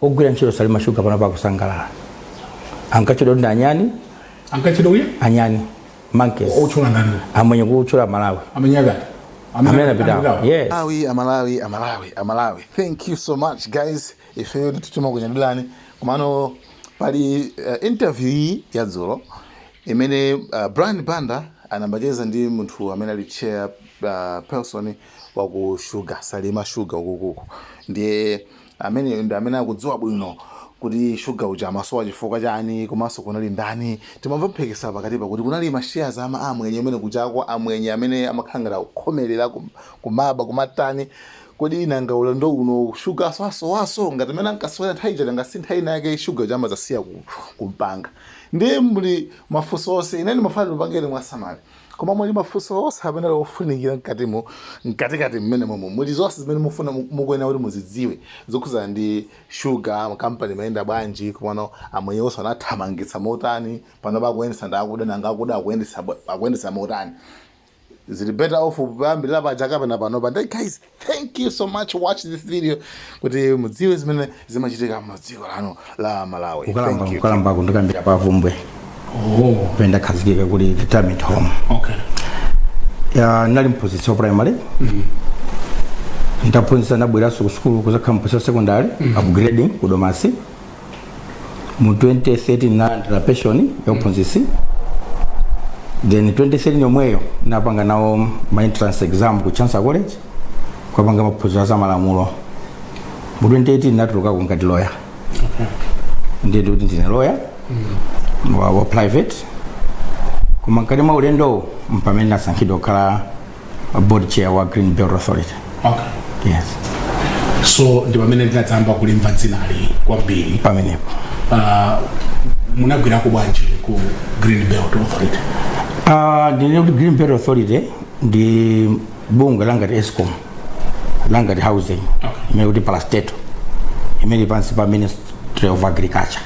ogwira ntchito Salima Sugar pano pakusangalala ankachidwa ndi anyani anyani monkeys ochula ndani amwenye kuchula Malawi amenyaga amena bidao yes Amalawi thank you so much guys ife tutuma kunyadulani kumano pali interview hii ya dzulo imene Brian Banda anambacheza ndi munthu amene ali chair person wa ku Sugar Salima Sugar ukukuku ndiye amene akudziwa bwino kuti Sugar uja amasowa chifukwa chani komanso kunali ndani timamva mphekesa pakatipa kuti kunali mashares amwenye amene kuchakwa amwenye amene amakhangira kukhomerera kumaba kumatani kodi nanga ulendo uno Sugar waso ngati mena nkaswera thaija ngasintha ina yake Sugar jama zasiya kumpanga ndiye muli mafuso ose inani mafali lupangere mwasamali koma muli mafuso ose amene ofunikira mkati mmene momo muli zonse zimene mufuna mukwena kuti muzidziwe zokhuza ndi Sugar company mayenda bwanji komano amwenye onse anathamangitsa motani pano bakuyendesa ndakuda nanga akuda akuyendesa motani. Is it better off ubambira pajaka pano but guys thank you so much watch this video kuti mudziwe zimene zimachitika mudziko lano la Malawi. Ukalamba kundikambira pavumbwe penda khazikika kuli retirement home. Okay. Ya nali mphunzitsi primary ndaphunzitsa nabwera ku school kuza campus secondary upgrading ku Domasi mu 2013 na pension ya uphunzitsi. Then 2013 yomweyo napanga nawo my entrance exam ku Chancellor College kwa panga maphunziro za malamulo. Mu 2018 natuluka ku ngati lawyer. Okay. Ndiye kuti ndine lawyer wa private kuma nkati mwa ulendo mpamene nasankhidwa kukhala board chair wa Green Belt Authority. Okay. Yes. So ndi pamene ndinadzamba kulimva dzinali kwambiri pamenepo. Munagwira ku bwanji ku Green Belt Authority? Ndine kuti Green Belt Authority ndi bunga langati Eskom langati housing imene kuti parastatal imene pansi pa Ministry of Agriculture.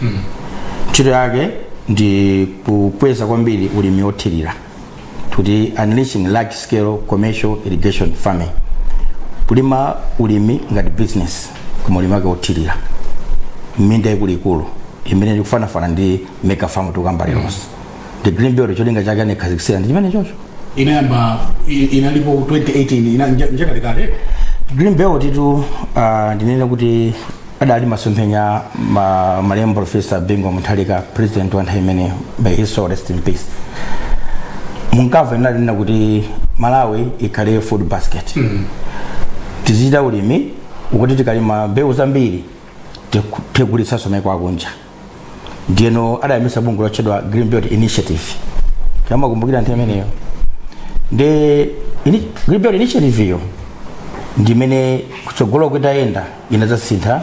Ntchito yake ndi kukweza kwambiri ulimi othirira kuti unleashing large scale commercial irrigation farming kulima ulimi ngati business koma ulimi wake othirira minda ikuluikulu imene ndikufanafana ndi mega farm tukamba leronse. The Green Belt cholinga chake ne khazikisira ndi chimene chocho inayamba inalipo 2018 njakale Green Belt tu ndinene kuti adali masomphenya Malemu Professor Bingu Mutharika president wa Ntaimene by his soul rest in peace munkava inalina kuti Malawi ikhale food basket. Tizida ulimi ukuti tikalima mbewu zambiri tegulitsa someko akunja ndiyeno adayamisa bungu lotchedwa Green Belt Initiative kama kumbukira Ntaimeneyo de Green Belt Initiative yo ndimene kutsogolo kutayenda inazasintha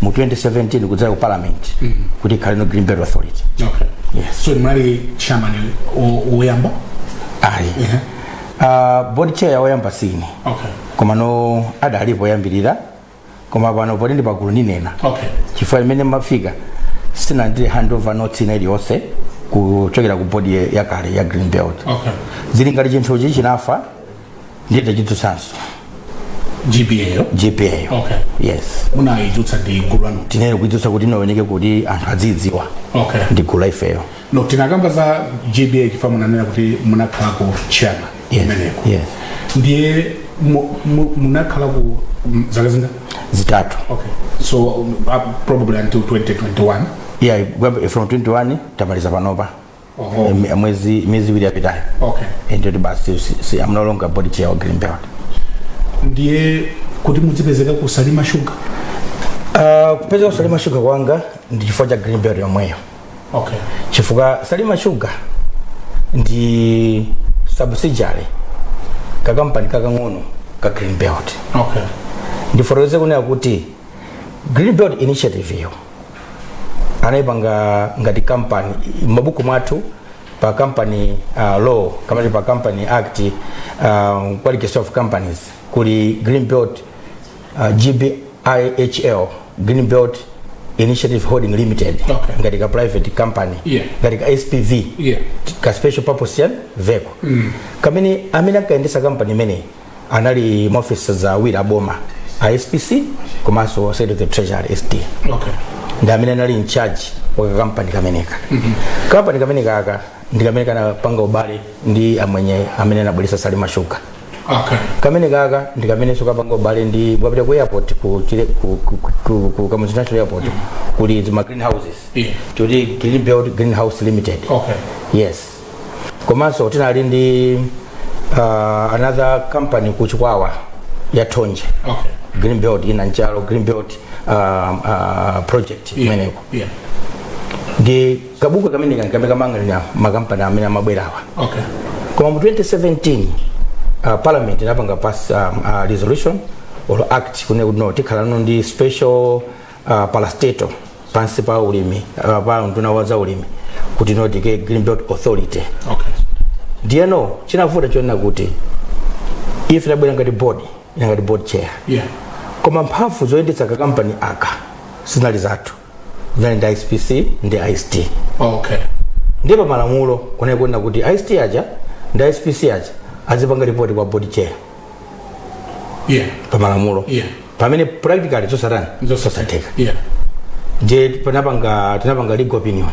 mu 2017 kudzera ku parliament kuti ikhale no Green Belt Authority. Okay. Yes. So mwali chairman oyamba board chair oyamba sini. Okay. Koma no adalipo yambirira koma pano poti ndi pagulu ninena. Okay. Chifukwa imene mafika sina ndi handover notes ina iliyonse kuchokera ku board yakale ya Green Belt. Okay. Zili ngati chinthu chichi chinafa ndiye chitsusanso GPA. Okay. Yes. Muna idutsa ndi gulano. Tinene kuidutsa kuti nooneke kuti anthu adzidziwa. Okay. Ndi gula ifeyo. No tinakamba za GPA chifukwa munanena kuti munakhala ku chairman. Yes. Yes. Ndiye munakhala ku zaka zitatu. Okay. So probably until 2021. Yeah, from 21 tamaliza panopa. Mwezi iwiri yapitayo. Okay. Ndio basi I'm no longer board chair of Green Belt. Ndiye kuti mudzipezeka ku Salima Sugar. Kupezeka ku Salima Sugar kwanga ndi chifukwa cha Green Belt yomweyo. Okay. Chifukwa Salima Sugar ndi subsidiary ka company kakang'ono ka Green Belt. Okay. Ndiforeze kunena kuti Green Belt Initiative yo anaipanga ngati company mabuku mwathu pa company law kama pa company act qualification of companies kuli Green Belt GBIHL Green Belt Initiative Holding Limited. Okay. Ngati ka private company. Yeah. Ngati ka SPV. Yeah. Ka special purpose vehicle. Kamene amene akaendesa company mene anali offices za Wira Boma ISPC komanso Secretary of the Treasury ST. Okay. Ndamene anali in charge wa company kameneka. Company kameneka aka ndikamene na panga ubale ndi amwenye amene anabulisa Salima Sugar. Okay. Kameneka aka ndikamene soka panga ubale ndi bwapita ku airport ku Kamuzu International Airport kuli zima greenhouses. Yeah. Choti Greenbelt Greenhouse Limited. Okay. Yes. Komanso tinali ndi another company kuchikwawa ya Tonje. Okay. Greenbelt in Anchalo, Greenbelt project meneko. Yeah. Ndi kabuku kameneka kamanga makampani amene amabwerawa. Okay. Koma mu 2017 parliament inapanga pass resolution or act kuno tikhala ndi special parastatal pansi pa ulimi pa nduna waza ulimi kuti no dike Greenbelt Authority. Okay. Ndieno chinavuta chona kuti if labwera ngati board chair. Yeah. Koma mphamvu zoyendetsa ka company aka sinali zathu. Zinali ndi ISPC ndi IST. Okay. Ndipo malamulo kunaikuona kuti IST aja ndi ISPC aja azipanga report kwa board chair. Yeah. Pa malamulo. Yeah. Pamene practically zosateka. Yeah. Je tinapanga legal opinion.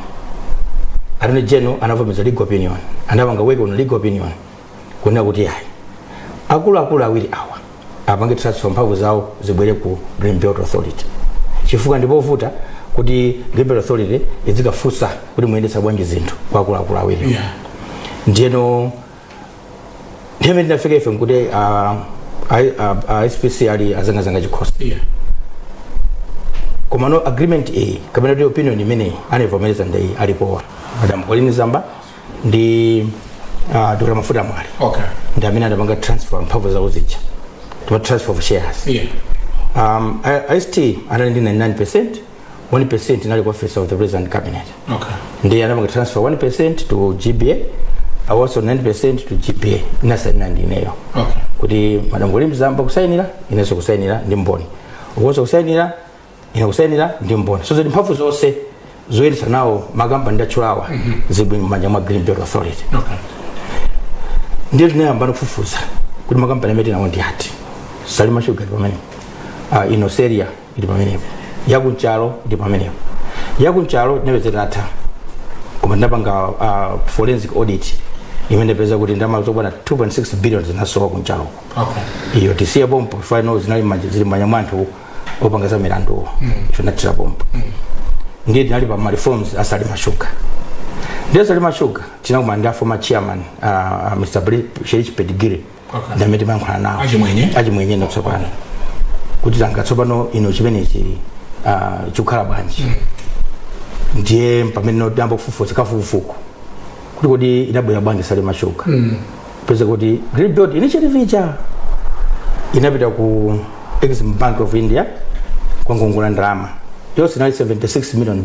Attorney General anavomeza legal opinion. Anapanga work on legal opinion. Kuna kuti yayi. Akulu awiri awa apange transfer mphamvu zawo zibwere ku Greenbelt Authority. Chifukwa ndipo vuta kuti Greenbelt Authority izikafusa kuti muyendetsa bwanji zinthu kwa akulu awiri. Yeah. Ndieno ndime ndinafika ife kuti ISPC ali azanga chikhosi. Yeah. Koma no agreement kamene ndi opinion imene anivomereza ndi alipowa. Madam Colin Zamba ndi Dr. Mafuta Mwali. Okay. Ndi amene anapanga transfer mphamvu zawo zija. To transfer of shares. Yeah. IST anali ndi 99%, 1% inali kwa office of the President Cabinet. Okay. Ndi anapanga transfer 1% to GBA, also 9% to GPA. Inasaina ndi ineyo. Okay. Kuti Madam Colin Zamba kusainira, ineso kusainira ndi mboni. Ukoso kusainira, inakusainira ndi mboni. So mphamvu zonse zoyendetsa nawo magamba ndachulawa zibwe m'manja mwa Greenbelt Authority. Okay. Ndiyo tinayamba kufufuza kuti makampani amene nawo ndi ati. Salima Sugar ndi pamene. Inoseria ndi pamene. Yakunchalo ndi pamene. Yakunchalo tinapezera ata. Koma ndapanga forensic audit imene peza kuti ndama zokwana 2.6 billion zinasowa kunchalo. Okay. Iyo tisiya bompo final zinali m'manja mwa anthu opanga za milandu. Ife natira bompo. Ndiye tinali pa reforms a Salima Sugar. Ndiye Salima Sugar tinakumanda former chairman Mr. Sherich Pedigiri. Okay. Ndamete mankhana nawo. Aji mwenye notsopano. Kuti zanga tsopano ino chimenechi chukhala bwanji. Ndiye pamene ndamba kufufuza kafukufuku. Kuti inabwera bwanji Salima Sugar. Pesa kuti Greenbelt initiative ija inapita ku Exim Bank of India kwa ngongole ndalama. Yose nali $76 million.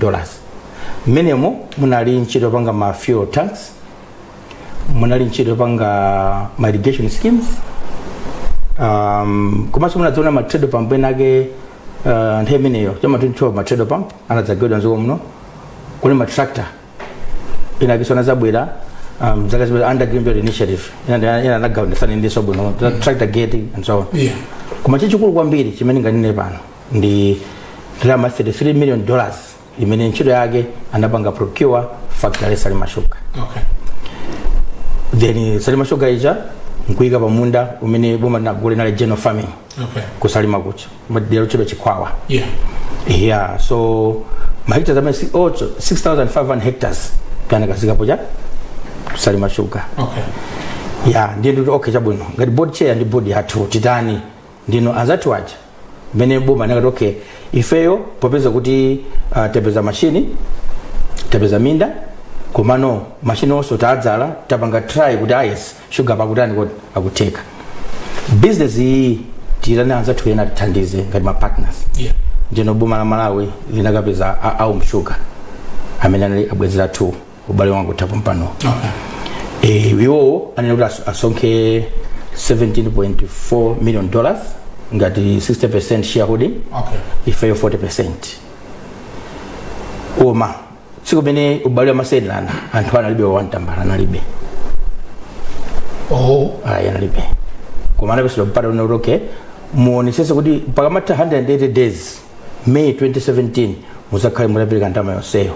Minimum munali ntchito panga ma fuel tanks. Munali ntchito panga ma irrigation schemes. Komanso munadziona ma trade pump enake nthemeneyo chama 22 ma trade pump anadzagedwa nziko muno. Kuli ma tractor enake sona zabwera zaka zibwera under Greenbelt initiative. Ina nagawundisana ndi sobuno tractor gate and so on. Yeah. Koma chikulu kwambiri chimene nganene pano ndi drama $33 million imene ntchito yake anapanga procure factory Salima Sugar. Okay. Then Salima Sugar ija nkuika pamunda umene boma nagule nale general farming. Okay. Kusalima kucha madero chibe chikwawa. Yeah. Yeah, so mahekta zama 6,500 hectares kana kasika poja Salima Sugar. Okay. Yeah, ndiye okay chabwino ngati board chair ndi board yathu titani ndino azatu wacha mene boma nakati okay ifeyo popeza kuti tepeza machine tepeza minda komano machine also tadzala tapanga try kuti yes sugar pakutani kuti akuteka business iyi tirana azatu ena tithandize ngati ma partners. Yeah. Ndino boma la Malawi linakapeza au Sugar amene anali abwezera tu ubale wangu tapo mpano. Okay. Iwo anena kuti asonke $17.4 million ngati 60% shareholding. Okay. Ifeyo 40%. Oma siku bene ubale amasendelana anthu analibe wantambala analibe. Oh. Analibe. Koma anapesera mpata unoke muonesese kuti pakamata 180 days May 2017 muzakhale mutapeleka ndalama yonseyo.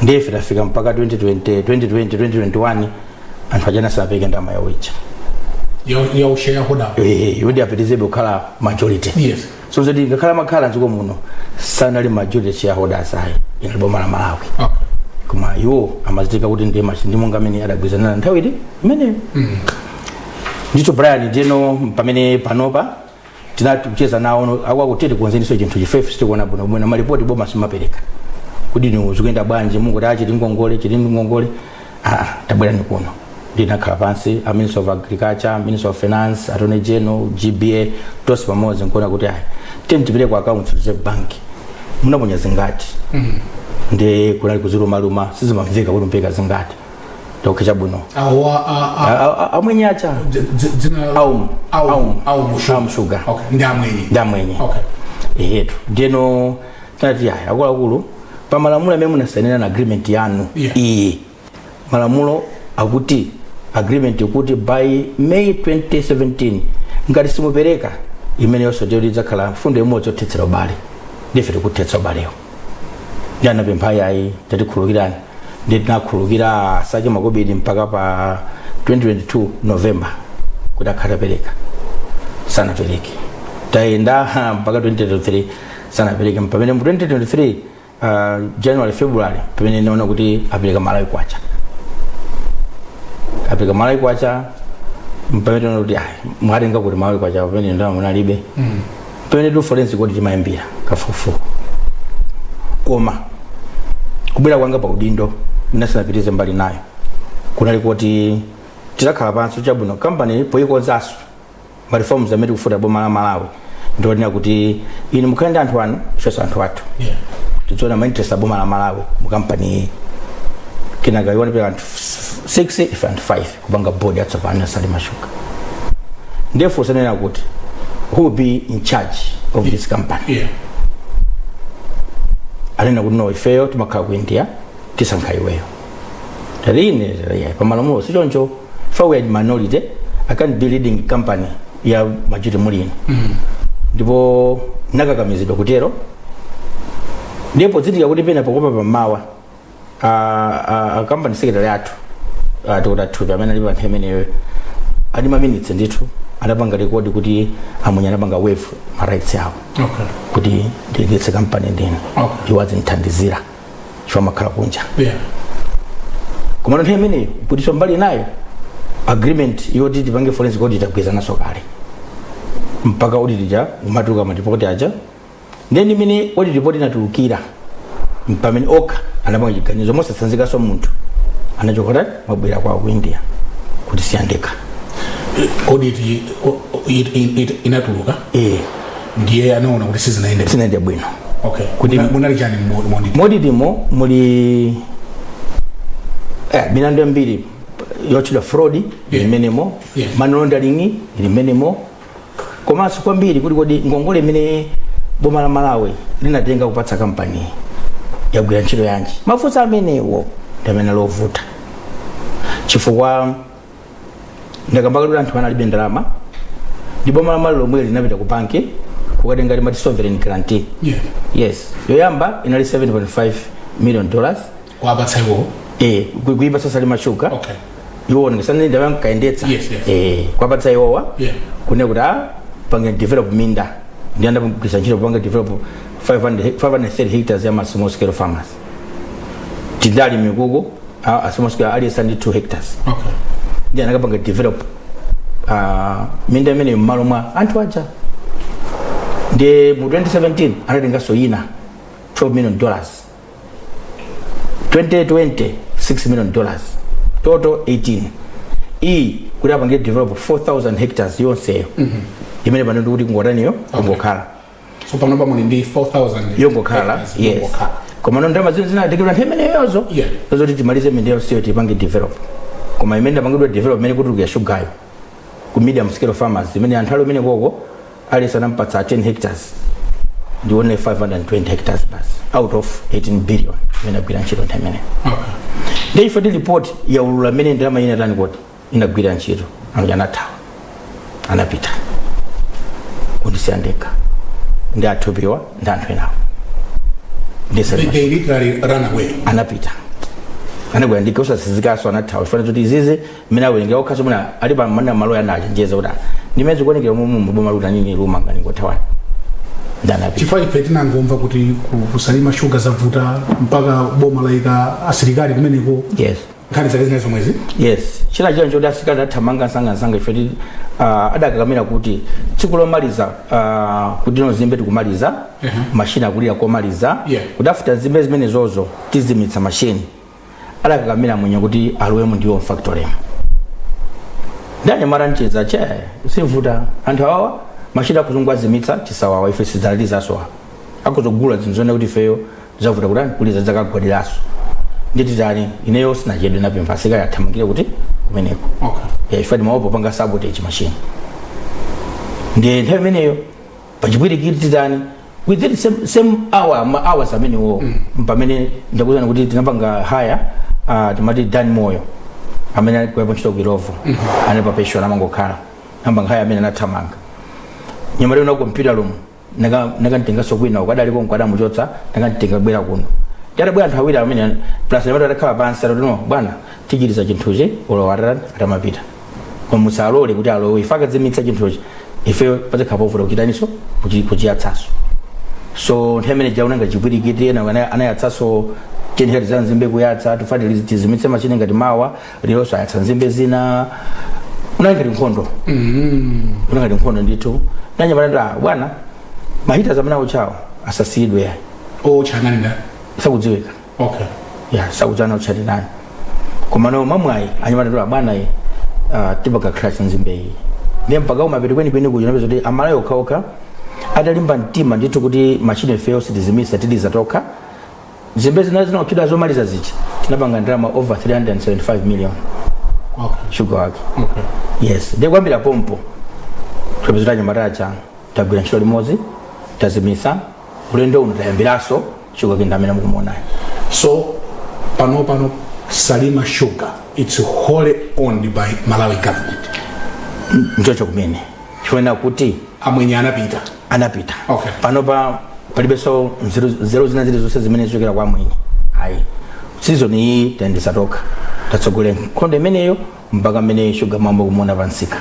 Ndiye tafika mpaka 2021 anthu ajana sapeleke ndalama yawicha ya shareholder yodi apitizebe kukhala majority. Yes. So zoti ngakhala makhala nziko muno sanali majority shareholder asayi inali boma la Malawi. Okay. Koma iwo amazitika kuti ndiye ndimo ngamene adagwizana nthawi ili imene ndicho Brian jeno pamene panopa tinati kucheza nawo akwakutete kuonzeniso chinthu chifefe sitikuona bwino bwino malipoti boma simapereka kuti ni uzikuyenda bwanji mungu tachi chili ngongole tabwerani kuno ndinakhala pansi a Minister of Agriculture, Minister of Finance, Attorney General, GBA tosi pamodzi nkuona kuti tipite kwa account za bank munaponya zingati ndi kunali kuziluma sizimamveka kuti mpeka zingati tokecha bwino amwenyacha au mshuga. Okay. Ndamwenye. Okay. Ehetu ndeno tati akulu pamalamulo amene munasainira na agreement yanu iyi malamulo akuti agreement kuti by May 2017 ngati simupereka imene yonso ndiyo idzakhala fundo imodzi yothetsera ubale ndife tikuthetsa ubalewo ndiyana pempha yayi tatikhulukirani ndi tinakhulukira sache makobidi mpaka pa 2022 November kuti akhatapereka sanapereke tayenda mpaka 2023 sanapereke pamene mu 2023 January February pamene naona kuti apereka Malawi kwacha pamene naona kuti mwatenga kuti Malawi kwacha pamene ndo munalibe pamene tu forensic audit mayambira kafufu koma kubera kwanga pa udindo ndinasanapitize mbali nayo kunali kuti titakhala pansi chabwino company poyikonzaso ma reforms amene kufuta boma la Malawi ndionera kuti ine mukhale anthu anu ifeso anthu athu tidziona ma interest boma la Malawi mu company kinaga yone pe anthu 6 if and 5 kubanga board yatsopana sali mashuka therefore sanena kuti who will be in charge of this company. Alina kuti no ifeyo timakhala ku India tisankha iweyo taline pamalamulo sichoncho if we had minority I can't be leading company ya majority mulino ndipo nakakamizidwa kutero ndipo zitika kuti pena pakopa pamawa company secretary athu tikutatupi amene alipo anthu amene ali ma minutes ndithu anapanga record kuti amunya anapanga wave ma rights yawo kuti ndiyetse company ndine iwazinthandizira chifukwa makhala kunja koma nthawi imeneyo kuti mbali nayo agreement yoti tipange forensic audit agwizana kale mpaka audit ja umatuka matipoti aja then imene audit report inatulukira pamene okha anapanga chiganizo mosasanzikaso munthu anachokota mabwera kwa ku India kuti siyandeka audit inatuluka ndiye anaona kuti sizinaende bwino. Okay. Kuti munali chani moditimo muli binando mbiri yochula fraud imenemo money laundering imenemo komanso kwambiri kuti kodi ngongole imene boma la Malawi linatenga kupatsa company yagwira ntchito yanji mafunso amenewo ndamene lovuta chifukwa ndakamba kuti anthu analibe ndalama ndipo boma la Malawi lomwe linapita ku banki kukatenga limati sovereign grant. Yes yoyamba inali $7.5 million kwa batsayo kuipa sasa limashuka iwo ngisana ndaba kaendetsa kwa batsayo kune kuti pange develop minda ndianda kusanjira pange develop 530 hectares ya small scale farmers tidali migugo small scale ali 2 hectares ndianda kapanga develop minda mene mmalo mwa anthu aja de mu 2017 anatenga soyina $12 million 2020 $6 million total 18 kuti apange develop 4,000 hectares yonse imene pano kuti ngotaniyo ngokhala so pano pamwe ndi 4,000 yongokhala koma ndama zinatekera nthawi yozo zoti timalize mindeyo siyo tipange develop koma imene apangidwa develop imene kuti kuyashugayo ku medium scale farmers imene anthu alo imene koko ali sanampatsa 10 hectares ndi only 520 hectares bas out of 18 billion imene agwira ntchito nthawi imene ndi ife ndi report ya ulula imene ndalama ina tani kuti inagwira ntchito anathawa anapita kundisiyandeka ndi athupiwa ndi anthu enawo. They literally ran away. Anapita anagwera ndike usasizikaso anathawa chifana kuti izizi mmene awerengera okhaso muna ali pa mana maloya nacho njeza kuti ndimezi kuonekera mumu boma luta nini lumanga ningotawana ndanapita. Chifukwa ife tinangomva kuti kusalima shuga zavuta mpaka boma laika asilikali kumeneko. Yes. Nkhani zake zinezo mwezi? Yes. China chilo choti asilikali athamanga sanga ife adakakamira kuti tsiku lomaliza kuti nozimbe tikumaliza mashini akulira komaliza kuti afuta zimbe zimene zozo tizimitsa mashini adakakamira mwenye kuti alowe ndiwo factory. Ndanye mara ncheza che sivuta anthu awa mashini akuzungwa zimitsa tisawawa ife sidzaliliza so akuzogula zinzone kuti feyo zavuta kuti kuliza zakagwadiraso nditi tani ineyo sina chedwe napempha asikali athamangire kuti kumeneko. Okay. Ifadi maopo panga sabotage machine. Ndiye nthawi imeneyo pachipwirikiti tani within same hours amene wo pamene ndakuzana kuti tinapanga haya timati Dan Moyo amene kwa ntchito Girovo ane pa pension amangokhala ambanga haya amene anathamanga nyamalo na computer room nakantenga sokwina ukadalipo mkwadamu chotsa nakantenga bwera kuno bwera anthu awiri amene plus nebato atakhala pansi no bwana tigiriza chinthuchi olowatata atamapita koma musalole kuti alowe ifaka zimitsa chinthuchi ife pazikhapovuta kuchitaniso kuchiyatsaso. So nthawi imene jaunanga chipwirikiti anayatsaso chenheri za nzimbe kuyatsa tufati tizimitse machine ngati mawa lilonso ayatsa nzimbe zina unangati nkhondo. Unangati nkhondo ndithu nanyamalanda bwana mahita zamanawo chawo asasidwe chanani nda sakudziwika. Okay. Yeah, sakudzana uchati nani koma no mamwayi anyamalanda bwana tibaka crash nzimbe iyi ndiye mpaka umapita kweni kuja napezo kuti amalayo okhaokha adalimba mtima ndithu kuti machine fails tizimisa tidizatoka zimbe zina kuchita zomaliza zichi tinapanga ndalama over 375 million. Okay. Sugar wake. Okay. Yes. Ndiye kwambira pompo tupezeranya maracha tagwira ntchito limodzi tazimisa ulendo uno tayambiraso sugar kindamena mukumona. So pano Salima Sugar it's wholly owned by Malawi government. Njocho kumene chifuna kuti amwenye anapita. Okay. Panopa palibeso zero zina zose zimene zokera kwa mwenye ayi season iyi tendisatoka tatsogole nkhondo imeneyo mpaka mmene Sugar mambo kumona pansika.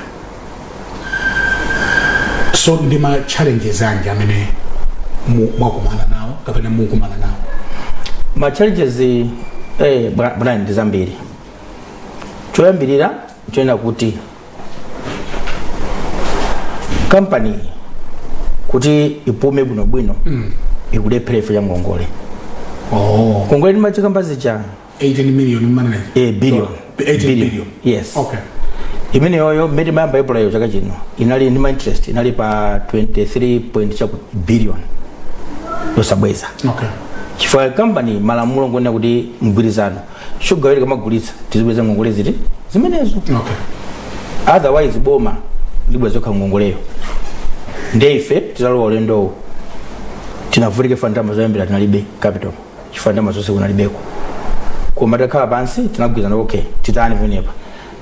So ndima challenges anje amene mwakumana nawo kapena mukumana nawo? Ma challenges bwana ndizambiri. Choyambirira choena kuti company kuti ipume bwino ikulephere ife ya Ngongole. Ngongole ndi machikamba cha 18 million manene. Billion. 18 billion. Yes. Okay. Imene yoyo mmene mayamba April yo chaka chino inali ndi interest inali pa 23 billion yosabweza. Okay. Chifukwa company malamulo ngone kuti mgwirizano Sugar ile kamagulitsa tizibweza Ngongole ziti zimenezo. Okay. Otherwise boma libweza kwa Ngongoleyo ndeife tizalowa ulendo tinavulike fandama zoyambira tinalibe capital chifandama zonse kunalibeko koma takhala pansi tinagwizana okay titani venepa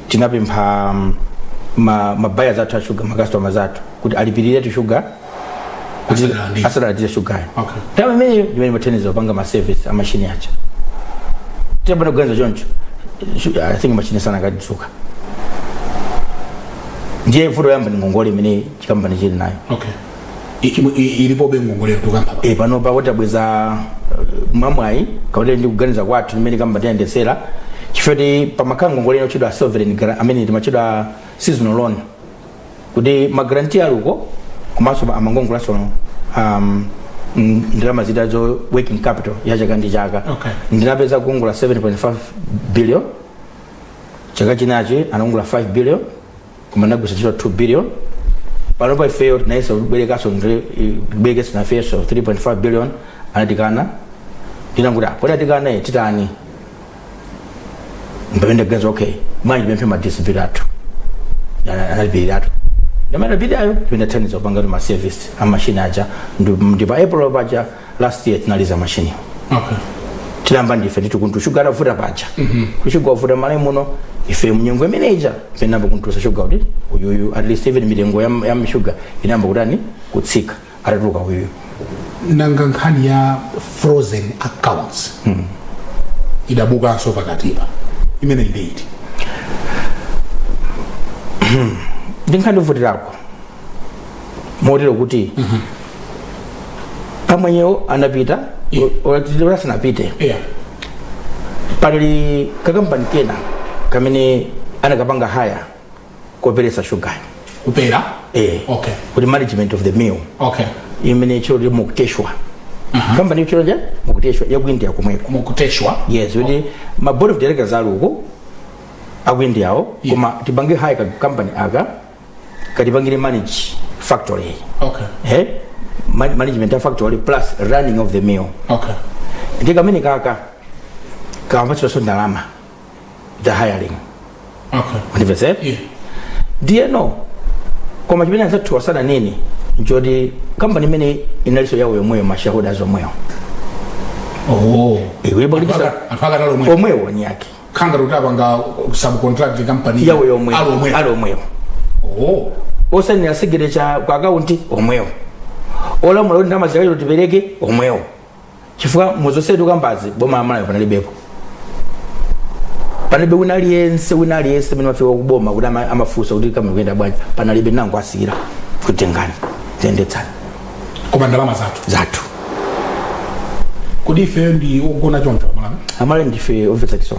tinapempha mabaya zathu a Sugar makastoma zathu kuti alipirire tu Sugar kuti asalandire Sugar. Okay. Tawe imene ndimene matenizo panga ma service amashini acha tiyabana kuganza choncho I think machine sana kaditsuka ndiye mfundo yamba ndi Ngongole imene chikampani chili nayo. Okay. Ilipo be Ngongole tukamba. Pano pa watabweza mamwayi kaule ndi kuganiza kwathu imene kamba tiyendesera chifukwa pa makanga Ngongole ino chidwa sovereign amene ndi machidwa seasonal loan kuti magaranti aluko komanso amangongola sono ndalama zitazo working capital ya chaka ndi chaka. Okay. Ndinapeza kuongola 7.5 billion chaka chinachi anaongola 5 billion kumana kusachira 2 billion panopa failed na iso belekaso na face of 3.5 billion anatikana ndinanguda pona atikana titani mbende gazo okay manje bempe ma disability analibiratu ndamana bidayo twina tani zo pangalo ma service a machine aja ndipa April baja last year tinaliza machine. Okay. Tilamba ndife nditu kuntu Sugar afuta pacha kushigwa afuta mali muno ife mnyengo manager penamba kuntusa sugar kuti uyu at least even milengo ya sugar inamba kutani kutsika atatuka uyu nanga nkhani ya frozen accounts idabuka so pakatipa imene indeed ndinkhani votirako motero kuti amwenyewo anapita ola sanapite pali kakampani kena kamene anakapanga haya koperesa sugar kupera okay kuti management of the mill okay imene chiro ndi Mukuteshwa company chiro ja Mukuteshwa ya ku India kumweko Mukuteshwa yes kuti ma board of directors aluko aku India koma tibange haya company aka katibangire manage factory okay management of factory plus running of the mill okay ndika mene kaka kampatso so ndalama the hiring okay ndivese no koma chimene anzathu asana nini njodi company mene inaliso yawo yomweyo mashareholders omweyo iwe balibisa afaka nalo omweyo nyake kanga rutapanga subcontract company yawo yomweyo alo omweyo osani signature kwa account omweyo ola mulo ndama zakayo tibereke omweyo chifukwa muzosedu kambazi boma amalayo panalibepo panalibe unaliyense mene mafika kuboma kuti amafusa kuti kama kwenda bwanji panalibe nangu asira kutengani zendetsana koma ndalama zathu kodi ife ndi ogona choncho amala ndife officer Kison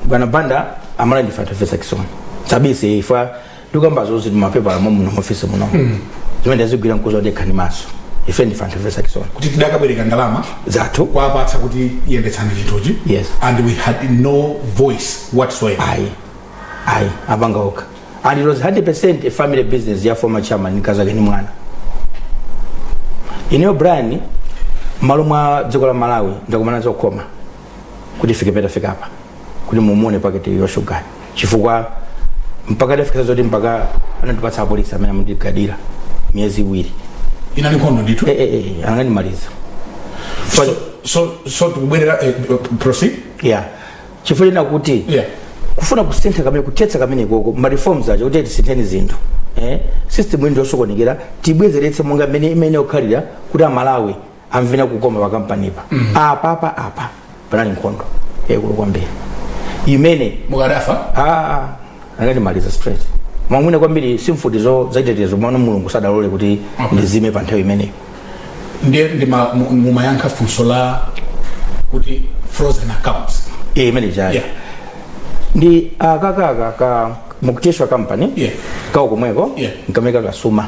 bwana Banda amala ndife officer Kison sabise ifa dukambazo zili mapepa mu office muno zimene zigwira nkuzo dekani maso ife ndife officer Kison kuti tidakabwereka ndalama zathu kwapatsa kuti yendetsane chitochi yes and we had no voice whatsoever ai abanga oka and it was 100% a family business ya former chairman Kazakeni mwana ineyo Brian malumwa dziko la Malawi ndakumana zokoma kuti fika hapa kuti mumone paketi yo sugar chifukwa mpaka dafika zoti mpaka anatupatsa polisi amene amundigadira miezi 2 inali nkhondo nditu anganimaliza so tukubwerera proceed chifukwa na kuti kufuna kusentha kamene kutetsa kamene koko ma reforms acho kuti tisinteni zinthu system indi osokonekera tibwezeretse monga imene okhalira kuti Malawi amvena kukoma pa company apa panali nkhondo kulo kwambiri imene mukadafa anganimaliza straight mwamwina kwambiri simfutizo zaitetezo mwana mulungu sadalole kuti ndizime pa nthawi imeneyo ndi mumayankha funso la kuti frozen accounts imene chaya ndi kaka Mukuteshwa company kawo komweko nkameka kasuma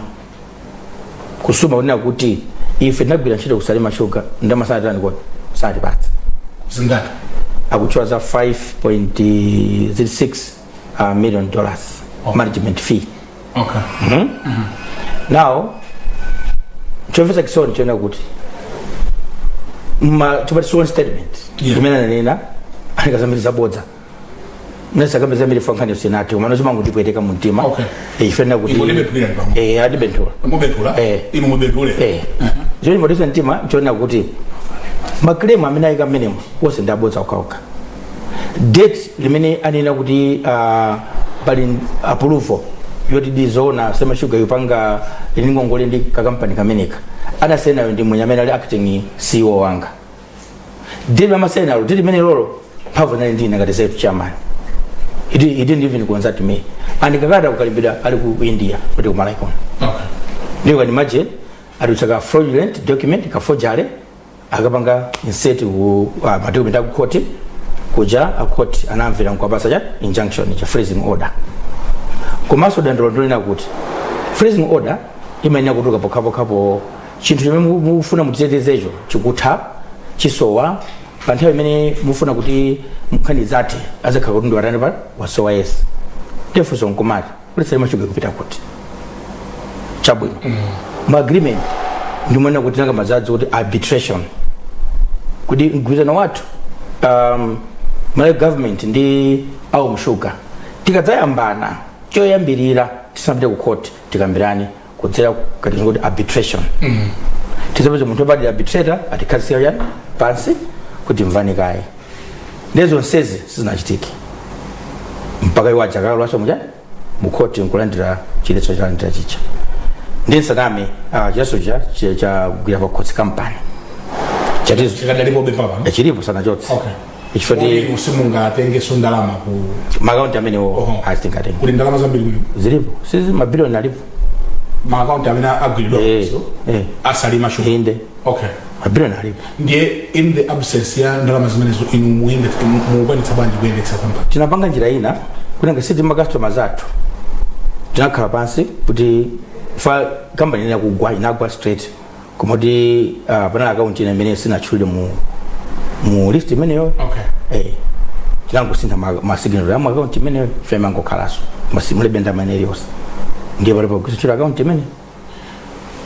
kusuma kunena kuti ife ndagwira ntchito kusalima sugar ndamasana kwa sati patsa zingati akuchwa za $5.6 million management fee now chofesa Kison chona kuti tupati statement imene nena anikazambiriza bodza nesa kama zamiri fankani senati umanozo mangu tipweteka muntima ifena kuti adibentula zoni vodisa ntima chona kuti maklema amene ayika mmenemo wose ndabodza ukauka date limene anena kuti pali approval yoti dizona sema sugar yupanga iningongole ndi kakampani kameneka adasenayo ndi mwenye amene ali acting CEO wanga date amasena date limene lolo mphamvu nali ndina ngati zetu chairman he didn't even consult me and kakata kukalibida ali ku India kuti kumalaiko ndiyo kani imagine alitaka fraudulent document kafojale akapanga insert madocument aku court kuja court anamvera nkwapasa cha injunction cha freezing order komaso dandolondolina kuti freezing order imene kutoka pokapo chinthu chimene mufuna mutizetezecho chikutha chisowa pa nthawi imene mufuna kuti mkhani zati azakhala kuti ndiwatani pa wasowa yes tefuso nkomati kulesera machuga kupita kuti chabwino ma agreement ndimona kuti nanga mazazi kuti arbitration kuti mgwizano wathu Malawi government ndi au mshuga tikadzayambana choyambirira tisapite ku court tikambirani kudzera kati kuti arbitration tisapeze munthu obadira arbitrator atikhazika yani pansi kuti mvani kaye Lezo nsezi sizinachitiki mpaka iwo achakalo lwaso mukoti nkulandira chiletso chalandira chicha ndinsaname chiletso cha gwira pa khotsi kampani chilipo sana chotse Ichifati usimunga atenge sondalama ku magaunti amene asitingatenge kuli ndalama zambiri kulipo zilipo sizi mabilioni alipo magaunti amene agwiridwa Salima Sugar inde mabilioni alipo ndiye in the absence ya ndalama zimenezo inu muinde muukwanitsa bwanji kuyendetsa kampani tinapanga njira ina kuti ngasiti makastoma zathu tinakhala pansi kuti fa kampani inagwa straight komoti panali akaunti imene sinatchulire mu list imeneyo tinangosintha masignal ya akaunti imeneyo femangokhalanso mulebe ndalama iliyonse ndiye palipo kusichula akaunti imene.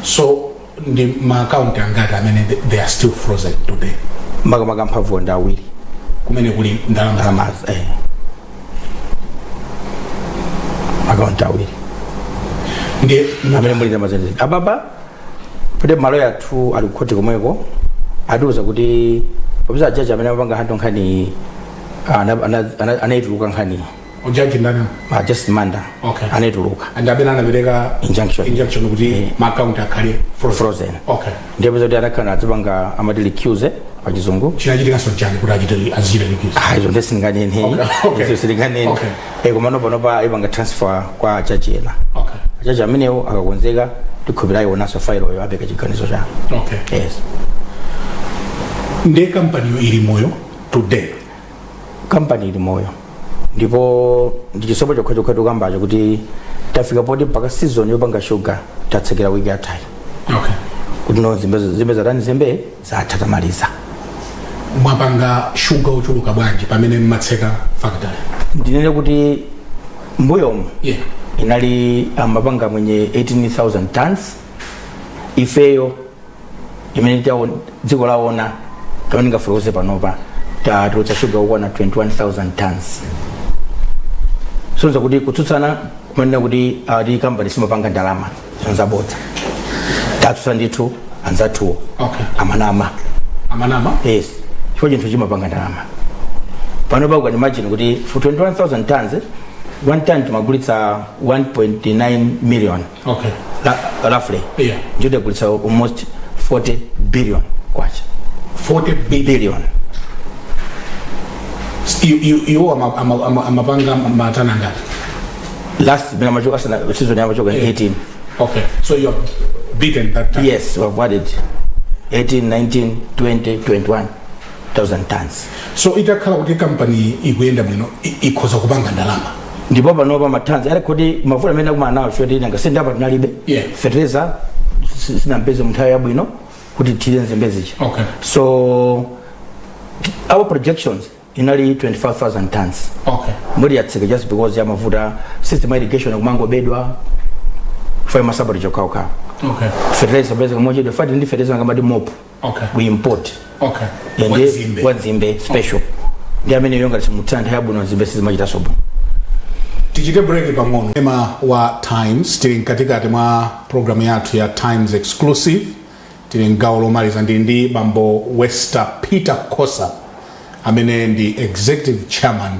So ndi ma account angati amene they are still frozen today makamaka mphamvu ndi awiri kumene kuli ndalama akaunti awiri ndiye amene muli ndalama zenezi ababa pade malo yathu ali kukhoti komweko atiuza kuti popeza jaji amene amapanga hanto nkhani anaituluka nkhani ujaji ndani Justice Manda anaituluka and abena anabereka injunction kuti ma account akhale frozen ndiye peza kuti anakhala atipanga amati recuse pa chizungu chinachitika so chani kuti azichita recuse izo ndisinganene izo silinganene komano panopa ipanga transfer kwa jaji ena jaji amenewo akakonzeka tikhupira ionanso file oyo apeka chiganizo cha ndiye kampani ili moyo today kampani ili moyo ndipo ndichisomo chokha tukambacho kuti tafika poti mpaka season yopanga sugar tatsekera wiki yathayi kuti no zimbe zatani zembe zathatamaliza mwapanga sugar ochuluka bwanji pamene mmatseka factory ndinene kuti mbuyomu inali amapanga mwenye 18,000 tons ifeyo imene dziko laona kamene ngafulose panopa tatulutsa sugar ukwana 21,000 tons sonza kuti kutsutsana kumanena kuti ati kampani simapanga ndalama zonzabodza tatutsa ndithu anzathuwo amanama chifo chinthu chimapanga ndalama panopa ukanimagine kuti for 21,000 tons one ton timagulitsa 1.9 million roughly njode kulitsa almost 40 billion kwacha 40 billion you amapanga matana ngati last bina machoka sana season ya machoka 18 so you have beaten that time yes we have added 18 19 20 21,000 tons so itakhala kuti company ikuyenda bwino ikhoza kupanga ndalama ndipo panopa matanzi ali kuti mafuta amene akumanawo choti nanga apa tinalibe fertilizer sinampeze mnthawi yabwino kuti tile nzembezichi so our projections inali 25,000 tons mwezi yatsika just because ya mafuta system irrigation kumangobedwa for masabari chokauka fertilizer basic moja the fact ndi fertilizer ngamba di mop we import and wazimbe special ndi amene yonga simutanda yabwino zimbe sizimachita sobo tichite break pang'ono ema wa Times tili katikati mwa programu yathu ya Times Exclusive tili ngawo lomaliza ndi bambo Wester Peter Kosa amene ndi executive chairman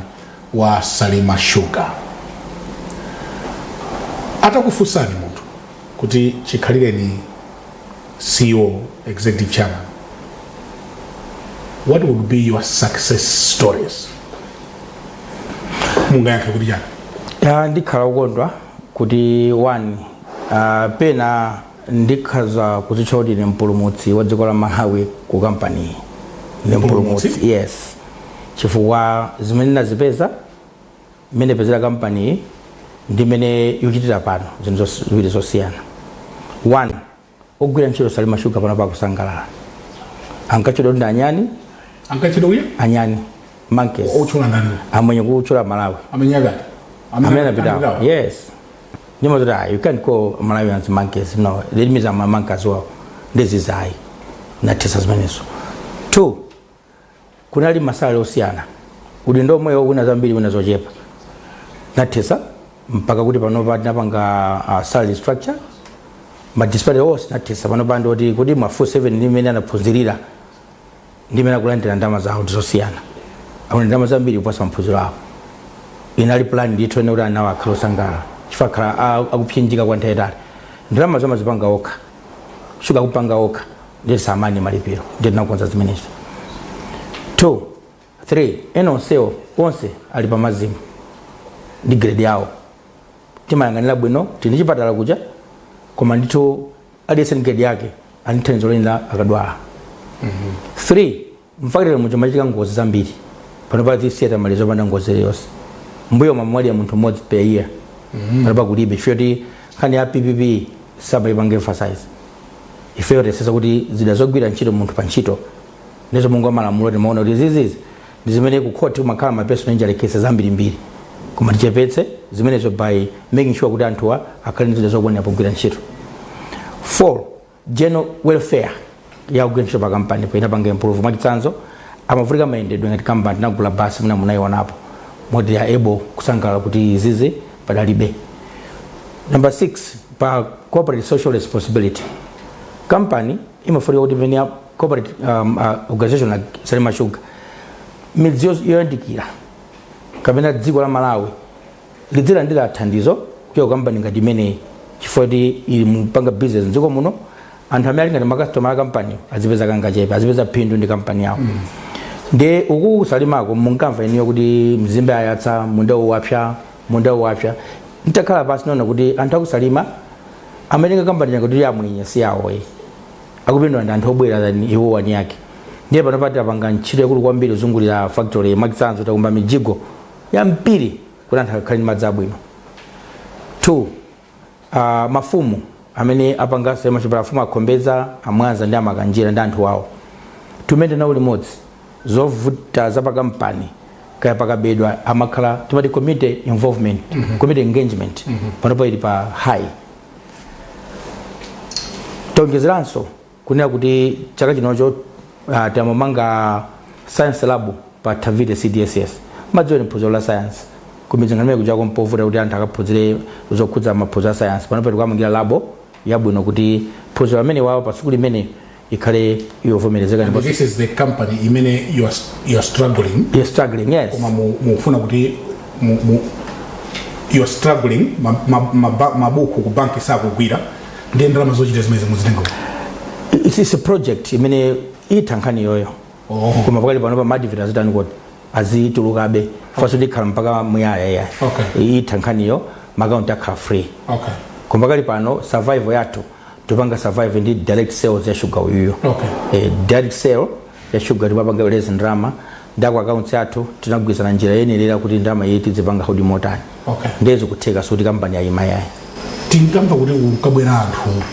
wa Salima Sugar. Atakufunsani munthu kuti chikhalire ni CEO executive chairman, what would be your success stories? Mungayankhe kuti chani? Ndikhala ukondwa kuti one pena ndikhaza kuzitcha kuti mpulumutsi wa dziko la Malawi ku company mpulumutsi yes chifukwa zimene ndazipeza mmene pezera company ndi mmene ikuchitira pano zinthu ziwiri zosiyana. One, ogwira ntchito Salima Sugar pano pakusangalala ankachidwa ndi anyani ankachidwa uya anyani monkeys ochula ndani amwenye kuchula Malawi amenyaga amena pita yes nyuma zira you can't call Malawians monkeys no let me some monkeys well this is I na tesa zimenezo. Two, kunali masala osiana kuti ndo moyo una zambiri unazochepa na tesa mpaka kuti panopa tinapanga salary structure ma disparity was na tesa panopa ndoti kuti ma 47 ndi mene anaphunzirira ndi mene akulandira ndama zawo zosiyana akuna ndalama zambiri kuposa maphunziro awo. Inali plan ndithu ene kuti anawo akhala osangala chifukwa akhala akupsinjika kwa nthawi yayitali. Ndalama zomwe zipanga okha shuga kupanga okha ndi samani malipiro ndi tinakonza zimenezo. 2 3 ena onse ali pamazimu ndi grade yawo timayang'anira bwino tini chipatala kuja koma ndithu aliyense ndi grade yake ali thandizo lina akadwala. 3 mfakitire mucho machitika ngozi zambiri pano pa theater malizo panda ngozi iliyonse mbuyo mamwali ya munthu mmodzi per year panopa kulibe chifukwa nkhani ya PPP samayipanga emphasize ifeyo tesesa kuti zida zogwira ntchito munthu pa ntchito ndizo mungu amalamulo timaona kuti zizizi ndi zimene ku court kumakhala ma personal injury cases zambirimbiri koma tichepetse zimenezo by making sure kuti anthuwa akhale ndi zida zokwanira pogwira ntchito. 4 general welfare ya kugwira ntchito pa kampani pa inapanga improve mwachitsanzo amavutika mayendedwe ngati kampani tinagula basi munayionapo moti ya able kusangalala kuti izizi padalibe. Number 6 pa corporate social responsibility company imafunika kuti pene corporate organization like Salima Sugar midzi yoyandikira kapena dziko la Malawi lidzilandira thandizo kuchoka company ngati imeneyi chifukwa ili mupanga business mdziko muno anthu amene ali ngati makastoma a company azipeza kangachepe azipeza phindu ndi company yawo. Ndi uku Salimako munkamva iniyo kuti mzimbe ayatsa munda uwapsa ntakhala pasi naona kuti anthu akusalima amatenga company yake kuti yamwinya si yawo akupindwa ndi anthu obwera than iwo wani yake. Ndiye pano pati apanga ntchito yakulu kwambiri uzungulira factory mwachitsanzo takumba mijigo ya mpiri kuti anthu akhale ndi madzi abwino. 2 mafumu amene apanga Salima Sugar mafumu akhombeza amwanza ndi amakanjira ndi anthu wawo tumende nawo limodzi zovuta za pakampani kaya pakabedwa amakhala timati community involvement community engagement panopo ili pa high. Tongezeranso kunena kuti chaka chinocho tamamanga science lab pa Tavite CDSS madziwe ni phunziro la science kumizangamira kuja kompovuta kuti anthu akaphunzire zokhudza maphunziro a science panopo tikuamangira labo yabwino kuti phunziro amene wawo pa sukulu imene ikhale yovomerezeka. And this is the company imene you are struggling. You're struggling, yes. Koma mufuna kuti you are struggling mabuku ku banki sakugwira ndi ndalama zochita zimene muzitenga. It's a project imene itankhani yoyo. Koma pakali pano pa madivita zitani kuti azitulukabe faso dikhala mpaka muyaya. Okay. Itankhani yo magaunti akhala free. Okay. Koma pakali pano survival yathu tupanga survive ndi direct sales ya sugar uyuyo. Okay. Direct sale ya sugar tupanga ulezi ndrama ndako accounts yathu tinagwirizana njira yenelera kuti ndama yetu zipanga hodi motani. Okay. Ndezo kuteka suti company ya imayaya. Tingamva kuti ukabwera anthu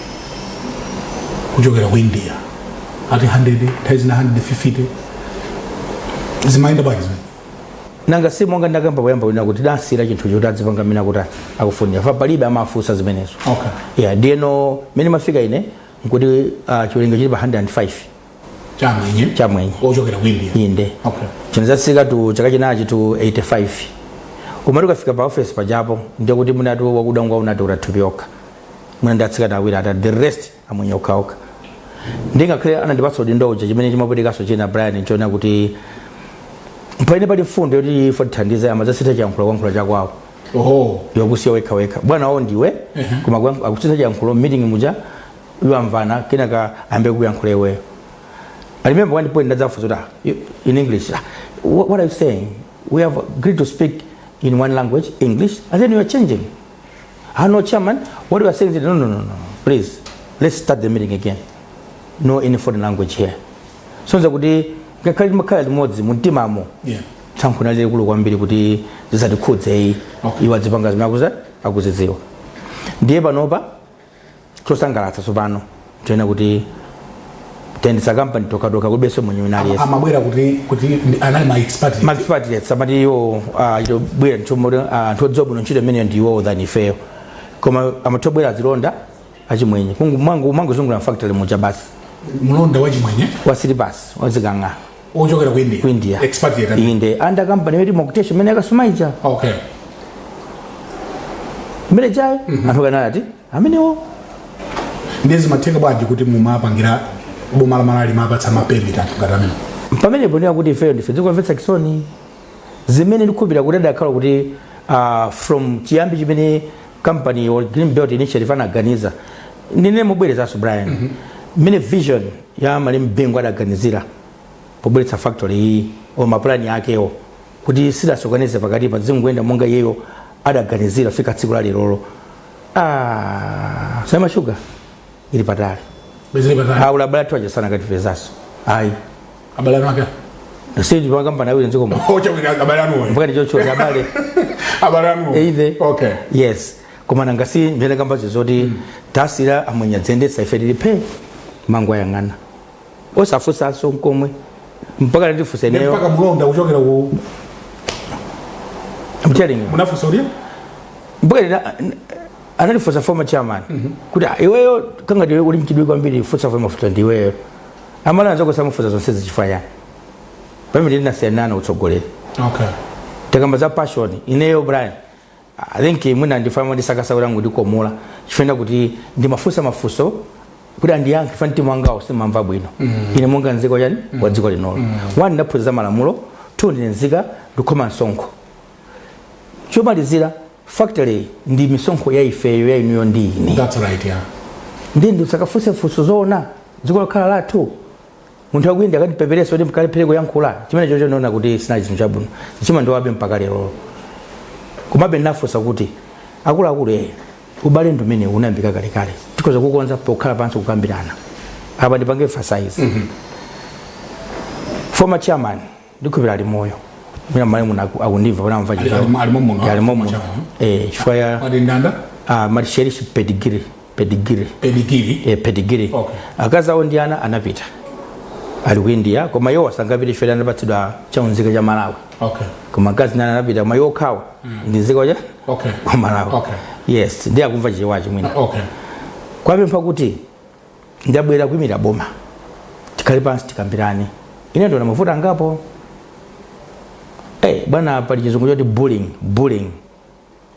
kuchokera ku India ati 100 tazina 150 zimaenda bwanji nanga si monga ndakamba kuyamba wina kuti dasira chinthu choti adzipanga mina kuti akufunira fa palibe amafusa zimenezo. Okay. Yeah, ndieno mene mafika ine nkuti chiwerengo chili pa 105 chamwenye ochokera ku India. Inde. Okay. Chinazasika tu chaka chinachi tu 85 kumati ukafika pa office pajapo ndiye kuti munatu wakudangwa unati uratupioka muna ndatsika tawira ata the rest amwenyokaoka ndingakhale anandipatsa udindoja chimene chimapwetekaso china Brian nchona kuti mpaine pali fundo yoti fotithandiza amazasitha chiyankhulo chakwawo. Yokusiya wekha bwana wawo ndiwe koma akusitha chiyankhulo meeting muja iwamvana kenaka ambe kuyankhula iweyo. I remember one point ndadzafuza in English, what are you saying? We have agreed to speak in one language, English, and then you are changing. No, chairman, what you are saying is no, please, let's start the meeting again. No any foreign language here. So kuti ngakhale makhala limodzi muntimamo. Yeah. Tsankhuna lekulu kwambiri kuti zisatikhudze iwadzipanga zimakuza akuzidziwa. Ndiye panopa tosangalatsa tsopano tena kuti tendisa company tokadoka kubeso mwenye unali amabwera kuti anali ma expatriates samati yo bwera ntho job no ntchito imene ndiwo than ifeyo koma amatobwera zilonda achimwenye mwangu zungula factory muja basi mulonda wachimwenye wasili basi wazikanga ochokera ku India expatriate inde anda company yeti mokutation imene akasumaija. Okay. Mene jai anthu kanati amenewo ndezi matenga bwanji kuti mumapangira boma la Malawi mapatsa mapemiti anthu ngati amene pamene ponera kuti ifeyo ndife dzikomvetsa kisoni zimene ndikubira kuti adakhala kuti from chiyambi chimene company or Green Belt Initiative anaganiza ndine mubwerezaso Brian mene vision ya Malemu Bingu adaganizira pobweretsa factory iyi o maplani yakewo kuti sidasokoneze pakati pa zingwenda monga yeyo adaganizira fika tsiku la lero sema sugar ili patali bezile patali au laboratory sana kati pezaso ai abalano aka sisi kwa kampani awili nziko hoja wina abalano mpaka ndicho abale abalano either okay yes komana ngasi mbele kamba zoti tasira amwenya dzende saifedili pe mangwa yangana osafusa so nkomwe mpaka ndifusa neyo mpaka mlonda uchokera ku I'm telling you munafusa uri mpaka analifusa former chairman kuti iweyo kanga ndiwe uli mchidwe kwambiri fusa former futa ndiweyo amala anza kusama fusa zonse zichifanya pamwe ndina senana utsogolera okay tekamba za passion ineyo Brian I think mwina ndifama ndisakasa ulangu ndikomola chifenda kuti ndi mafuso kuti andiyankhe fanti mwangao simamva bwino ine monga nziko yani wa dziko linolo one ndaphuza malamulo two ndinzika ndikoma msonkho chomalizira factory ndi misonkho ya ifeyo ya iniyo ndini that's right yeah ndi sakafuse fuso zona dziko lokhala lathu munthu akuyenda akati pepereso ndi mkale pereko yankhula chimene chocho ndona kuti sina chinthu chabwino chima ndo wabe mpaka lero kumabe nafusa kuti akulu ubale ndumene unambika kale tikoza kukonza pokhala pansi kukambirana apa ndipange emphasize former chairman ndikubira ali moyo mina Malemu akundiva bona mva chizo alimo muno chifaya adindanda Marshalish pedigree okay akazawo ndiana anapita ali ku India koma yo wasangabire shwela ndabatsidwa chaunzika cha Malawi okay koma kazi nana anapita mayo kawa ndiziko ja okay kwa Malawi okay yes ndiye akumva chiwachi mwina okay kwabe mpakuti ndabwera kwimira boma tikali pansi tikambirani ine ndo namavuta ngapo bwana pali chizungu choti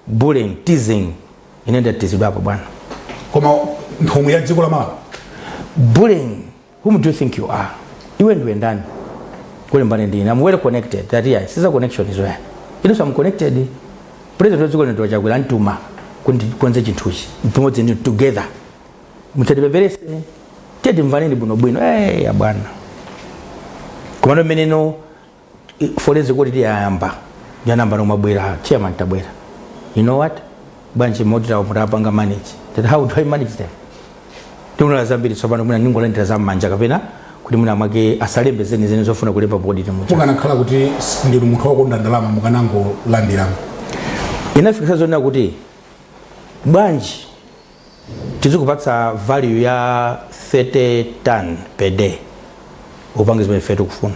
bullying teasing ine ndatizidwa hapo bwana koma ntumu ya dziko la Malawi bullying whom do you think you are iwe ndiwe ndani kule mbane ndini I'm well connected that yeah sisa connection is where you know I'm connected president wa dziko ndo chakwera ntuma kwenze chinthuchi tumodzi ndi together mutatipeperese tedi mvaneni bwino ya bwana komano meneno foreze kuti tiyayamba yanamba nomabwera chairman tabwera you know what banchi modera mutapanga manage that how do I manage them tuna zambiri sobano muna ningola ndiraza manja kapena kuti muna make asalembe zeni zofuna kulemba body temucha mukana khala kuti ndi munthu wakonda ndalama mukanango landiramo inafikisa zona kuti banji tizikupatsa value ya 30 ton per day upange zimene fetu kufuna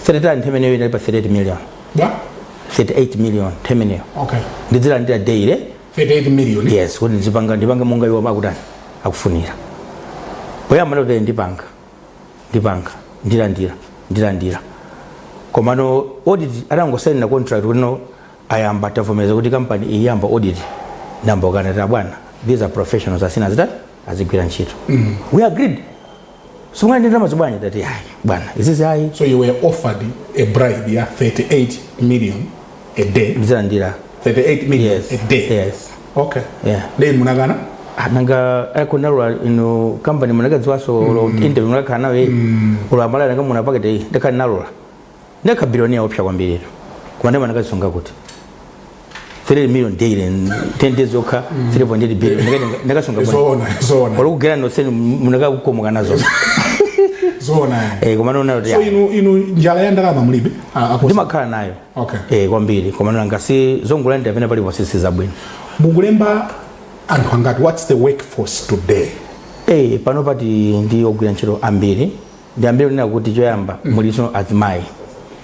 30 ton temeneyo inalipa 38 million yeah 38 million temeneyo okay ndidzira ndira daily 38 million yes kuti ndipanga monga iwo makutani akufunira oyamba lote ndipanga ndilandira komano audit atangosaina contract kuno ayamba tavomeza kuti company iyamba audit namba kanata bwana these are professionals asina zita azigwira ntchito we agreed so ngani ndama zibanya that bwana is this high so you were offered a bribe ya 38 million a day ndilandira 38 million yes a day yes okay yeah then munagana nanga akonalwa ino company munagadziwaso interview munakana we ulambala nanga muna pakete ndakanalola ndaka billionaire opsha kwambiri kumande manakasonga kuti 3 million daily 10 days okha 3.8 billion ndakasonga zona olukugera no seni munaka kukomoka nazo zona komano nayo so inu njala ya ndalama mulibe ndimakhala nayo okay kwambiri komano ngasi zongulanda pena pali posisi zabwino mukulemba anthu angati what's the workforce today pano pati ndi ogwira ntchito ambiri ndi ambiri nina kuti choyamba muliso azimayi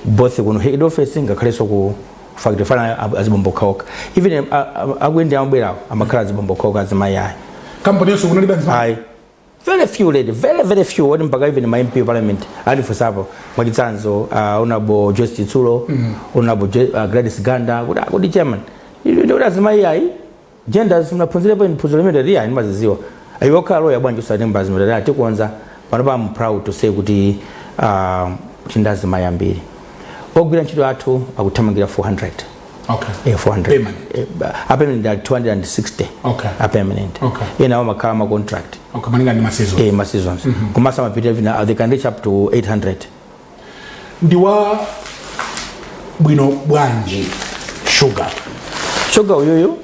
both kuno head office ngakhalenso ku factory fana azibombokaoka even akuyenda amabwerawo amakhala azibombokaoka azimayi ayi company yeso kunalibe azimayi very few lady very few wadi mpaka even my MP parliament alifusapo mwachitsanzo honorable Joyce Chitsulo honorable Gladys Ganda kuti chairman ndio azimayi ayi genders mnaphunzirepo imphunziro limene riya nimaziziwa ayiwokhala loya bwanji usanemba zimene ati kuonza panopa I'm proud to say kuti chindazimayi ambiri ogwira ntchito athu akuthamangira 400. Okay. 400. Permanent. A permanent 260. Okay. A permanent. Okay. Yena makhala ma contract. Okay, maninga ni seasons. Ma seasons. Kumasa mapita vina they can reach up to 800. Ndiwa bwino bwanji sugar uyoyo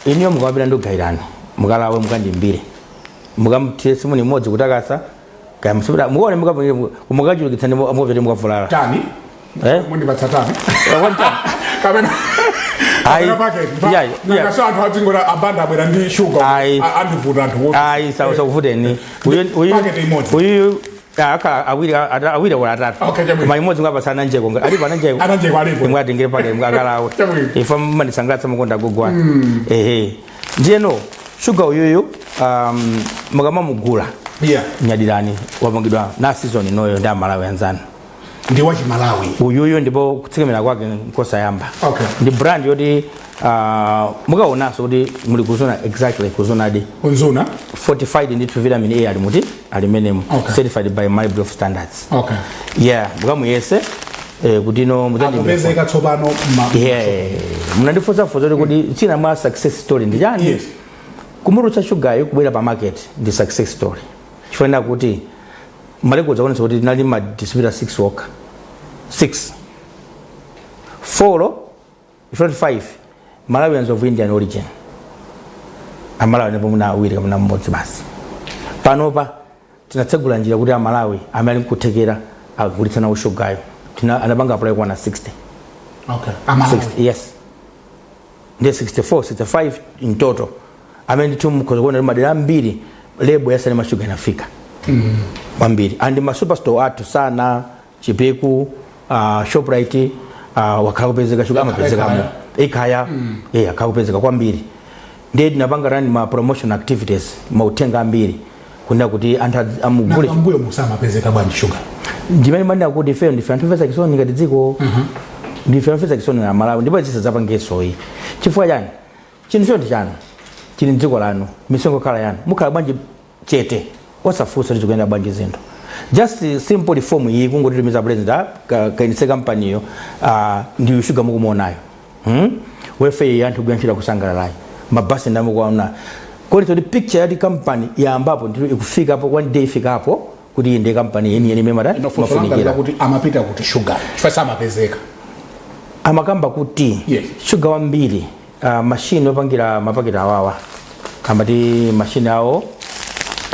inyo mukabira ndo gairani mukalawe mukandi mbire mukamutese muni modzi kutakasa kamusubira muone mukajulu kitsane amuvere mukavulala tani mundi batsatani kamena ai nakasa anthu adzingora abanda abwera ndi sugar andivuta anthu ai sawa kuvuteni uyu aka awira wala atatu koma imodzi ngapasana njeko alipo ananjeko mwadengere pake mukakalawe ifa mandisanglatsa mukonda gogwa ndiyeno sugar uyoyo mukama mugula nyadirani wapangidwa na season inoyo ndi Malawi anzanu ndi wa Malawi uyoyo ndipo kutsekemera kwake nkosayamba ndi brand yoti mukaonanso kuti muli kuzona exactly kuzonadi unzuna fortified ndi vitamin A ali muti alimene certified by Malibro standards mukamuyese kuti no muzandipezeka tsopano munandifunsa kuti china mwa success story ndi chani kumurutsa sugar kubwera pa market ndi success story chifukwa kuti malekodza kuonesa kuti tinali ma distributor 6 worker 6 4 5 Malawians of Indian origin. Amalawi ndipo muna awiri kamuna mmodzi basi. Panopa tinatsegula njira kuti Malawi amali kutekera agulitsa na ushugayo. Anapanga apply kwa na 60. Okay. Amalawi. Yes. Ndi 64, 65 in total. Amene tumkozona madera mbiri lebo yasale mashuga inafika. Mambiri. And ma superstore atu sana Chipeku, Shoprite, wakakupezeka shuga amapezeka mo. Ekaya akakupezeka kwambiri ndiye tinapanga rani ma promotion activities mautenga mbiri kuna kuti anthu amugule mbuyo musama pezeka bwanji sugar ndimene manda kuti fe ndifantufeza kisoni ngati dziko ndifantufeza kisoni na Malawi ndipo zisa zapangeso iyi chifukwa chani chinthu chonse chanu chili dziko lanu misongo kala yanu mukhala bwanji chete osafusa kuti kuyenda bwanji zinthu just simple form iyi kungoti tumiza president kainise company yo ndi sugar mukumuonayo wefe yantu gwanchira kusangalala mabasi ndamo kwaona kodi to picture ya company ya ambapo ndilo ikufika hapo one day ifika hapo kuti inde company yeni memara mafunikira kuti amapita kuti sugar fasa amapezeka amakamba kuti sugar wambiri machine opangira mapaketa awawa amati machine awo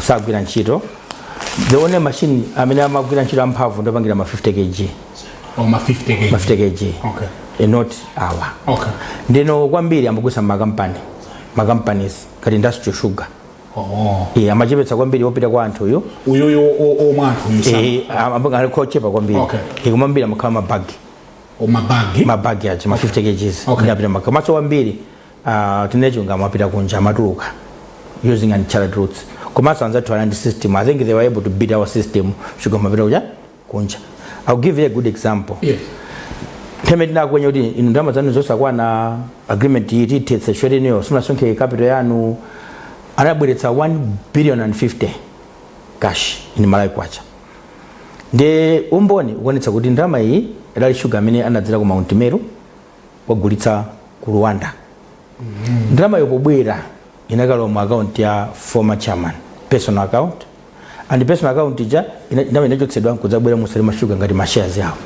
sagwira ntchito the only machine amene amagwira ntchito amphamvu ndopangira ma 50 kg ma 50 kg okay not hour okay ndino kwambiri ambukusa companies kati industrial sugar amachepetsa kwambiri opita kwa anthu uyo manthu ambuka kochepa kwambiri ikumambira makhala mabagi achi ma 50 kg ndapita makamaso kwambiri tinechunga mapita kunja matuluka using uncharted routes komanso anzathu ali system. I think they were able to beat our system sugar mapita kunja. I'll give you a good example. Temedina kwenye udi indama zanu zosa kwa na agreement yiti tetse shwede niyo suna sonke capital yanu anabwiretsa 1,050,000,000 cash in Malawi kwacha nde umboni ukonetsa kuti ndama iyi idali sugar amene anadzera ku Mount Meru wagulitsa ku Rwanda ndama yopobwera inakalo mu account ya former chairman personal account and personal account ija ndama inachotsedwa nkuzabwera mu Salima Sugar ngati ma shares yawo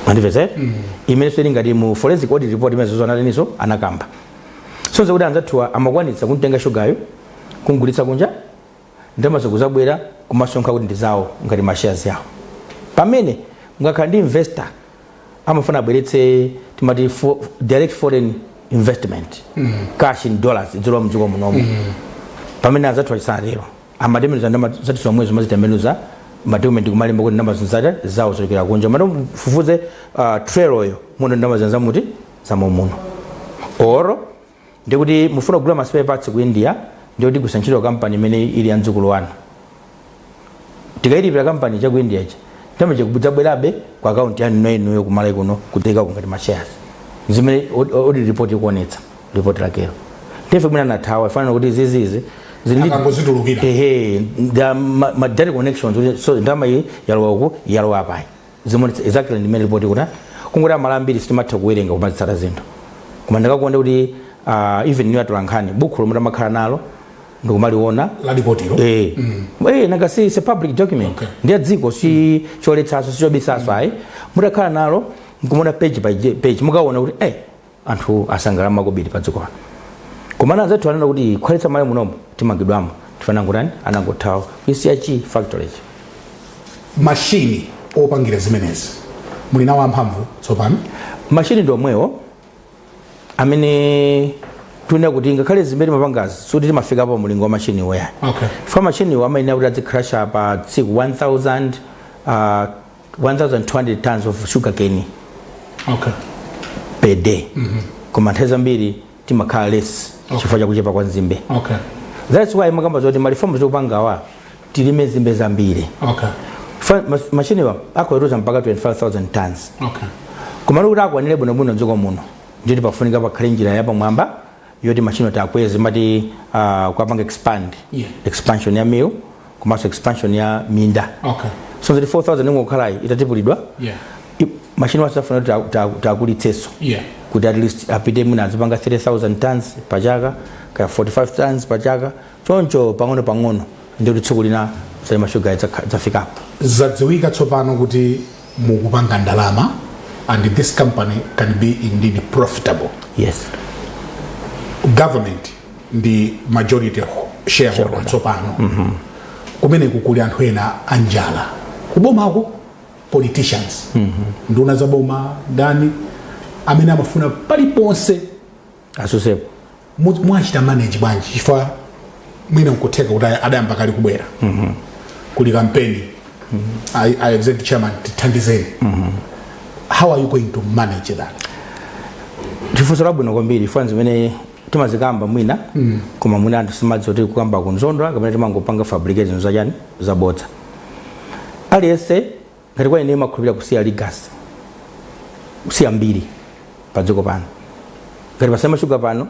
Mandiveze? Imene sweli ngati mu forensic audit report imenezo analiso anakamba. Sonse kuti anzathuwa amakwanitsa kuntenga sugayo kungulitsa kunja ndamazo kuzabwera kumasonka kuti ndizawo ngati ma shares yawo. Pamene ngakhala ndi investor amafuna abweretse timati direct foreign investment cash in dollars idzolo mdziko munomo. Pamene anzathuwa chisanalero amatembenuza ndama zathu mwezi mazitembenuza madocument kumalimba kuti ndama zinzata zawo zolekera kunja mano fufuze trail oyo muno ndama zanza muti zamuno oro ndikuti mufuna kugula ma spare parts ku India ndikuti kusanchira company imene ili yanzukulu wanu tikailipira company cha ku India ichi ndama chakubwerabe ku account yanu ino yo kumala kuno kuteka ngati ma shares zimene audit report ikuonetsa report lakero tefe mwana nathawa fana kuti zizizi akangozitulukira the direct connections so ndama iyi yalowa apa zimone exactly ndimene report kuti kungola malambiri sitimatha kuwerenga kumazitsata zinthu koma ndakakuonda kuti even niyo atolankhani buku lomwe tamakhala nalo ndikumaliona la report ilo nanga si public document ndiye dziko si choletsaso sichobisaso ayi mutakhala nalo nkumona page by page mukaona kuti anthu asangalama kobiri pa dziko pano komana zathu anena kuti khwalitsa mali munomo timangidwamo tifana ngutani anangothawa isiyachi factory machine opangira zimenezi muli nawo amphamvu tsopano machine ndomwewo amene tuna kuti ngakhale zimene mapangazi suti timafika pa mulingo wa machine woya fa machine wa amaina kuti adzicrush pa tsiku 1200 tons of sugar cane per day koma nthawi zambiri timakhala less chifukwa chakuchepa kwa nzimbe that's why makamba zoti malifomu zokupangawa tilime nzimbe zambiri machine wa akweruza mpaka 25,000 tons koma kuti akwanire bwinobwino mdziko muno nditi pafunika pakhale njira yapamwamba yoti machine takweze mati kwapanga expansion ya mill komanso expansion ya minda so zoti 4,000 ingokhala itatipulidwa machine wasafuna takulitseso kuti at least apite mwina azipanga 30,000 tons pachaka kaya 45 tons pachaka choncho pang'ono ndi kuti tsiku lina sali mashuga zafikapo zadziwika tsopano kuti mukupanga ndalama and this company can be indeed profitable. Yes. Government the majority shareholder tsopano kumene kukuli anthu ena anjala kubomako politicians nduna za boma ndani amene amafuna paliponse asusepo mwachita manage bwanji chifukwa mwina nkuteka kuti adayamba kali kubwera kuli kampeni I executive chairman tithandizeni how are you going to manage that? Tifunso labwino kwambiri fanzi zimene timazikamba mwina koma mwina anthu simadzoti kukamba kunzondwa kapena timangopanga fabrication zachani zabodza aliyense ngati kwa ine makhulupirira kusiya legacy kusiya mbiri padziko pano ngati pasema shuga pano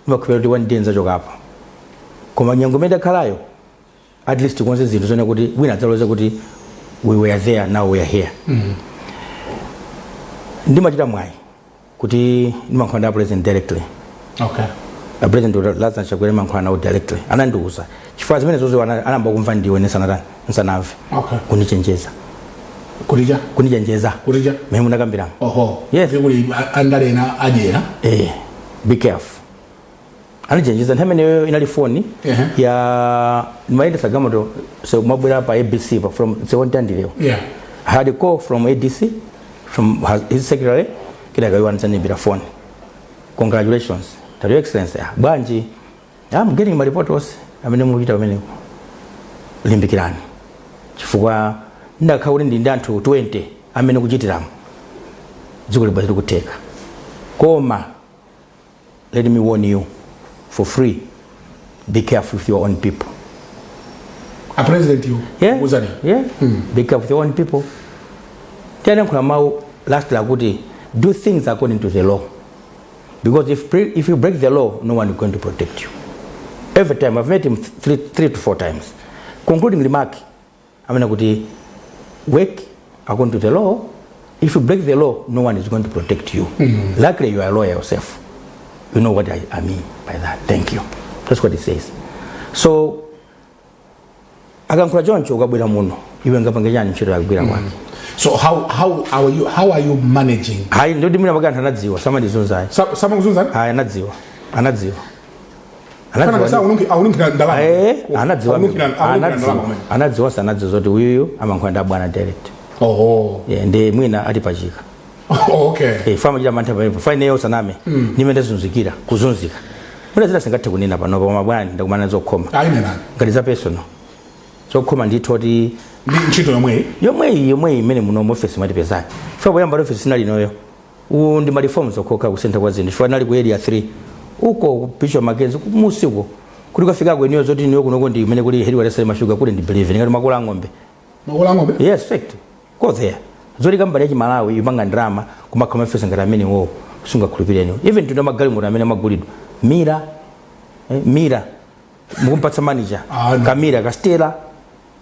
makhulupirira kuti one day nzachokapo koma nyengo imene takhalayo at least konse zinthu zone kuti wina adzaloze kuti we were there now we are here ndimachita mwayi kuti ndimankhwana president directly a president lazima chakwere mankhwana nawo directly anandiuza chifukwa zimene zozo anamba kumva ndiwe nsanamve kunichenjeza kunichenjeza mimi ndakambira yes andalena ajera be careful anichenjeza nthamene inali phone ya maenda sagamoto so mabwera pa ABC from sewontandileo I had a call from ADC from his secretary kida gawanza nibira phone. Congratulations to your excellency banji I'm getting my report was amene muvita amene limbikirani chifukwa ndakauli ndi anthu 20 amene kuchitiramu dziko libazira kuteka koma let me warn you for free be careful with your own people. A president you be careful with your own people. Tell them last laguti do things according to the law, because if you break the law no one is going to protect you. Every time I've met him 3 to 4 times. Concluding remark amena kuti work according to the law. If you break the law no one is going to protect you. Luckily you are a lawyer yourself, you know what I mean by that. Thank you. That's what it says. So akankula joncho ukabwera muno iwe ngapangejani ntchito yakugwira kwake. So how are you managing? Hai ndio dimina bagana anadziwa sama ndizunza. Sama kuzunza? Hai anadziwa. Kana kasa ununki ndalama. Anadziwa sana zoti uyu amankwenda bwana direct. Ndi mwina atipachika. Fama jira mantha pa fine yo saname. Nimende zunzikira kuzunzika. Mwina zina singathe kunena pano pa mabwana ndakumana zokhoma. Ayinena. Ngati za personal. Zokhoma ndithoti ndi ntchito yomwe imene muno mu office mati pezani fa boyamba office sinali noyo ndi ma reforms okhoka ku center kwa zinthu fa nali ku area 3 uko kupichwa magenzi musiko kuti kafika kweneyo zoti niyo kunoko ndi imene kuli heri walesa mashuga kuli ndi believe ngati makola ng'ombe yes fact go there zoti kambali ya Malawi ipanga drama kuma kama office ngati amene wo kusunga khulupireni even tuna magali ngoti amene magulidwa mira mukumpatsa manager No. Kamira Kastela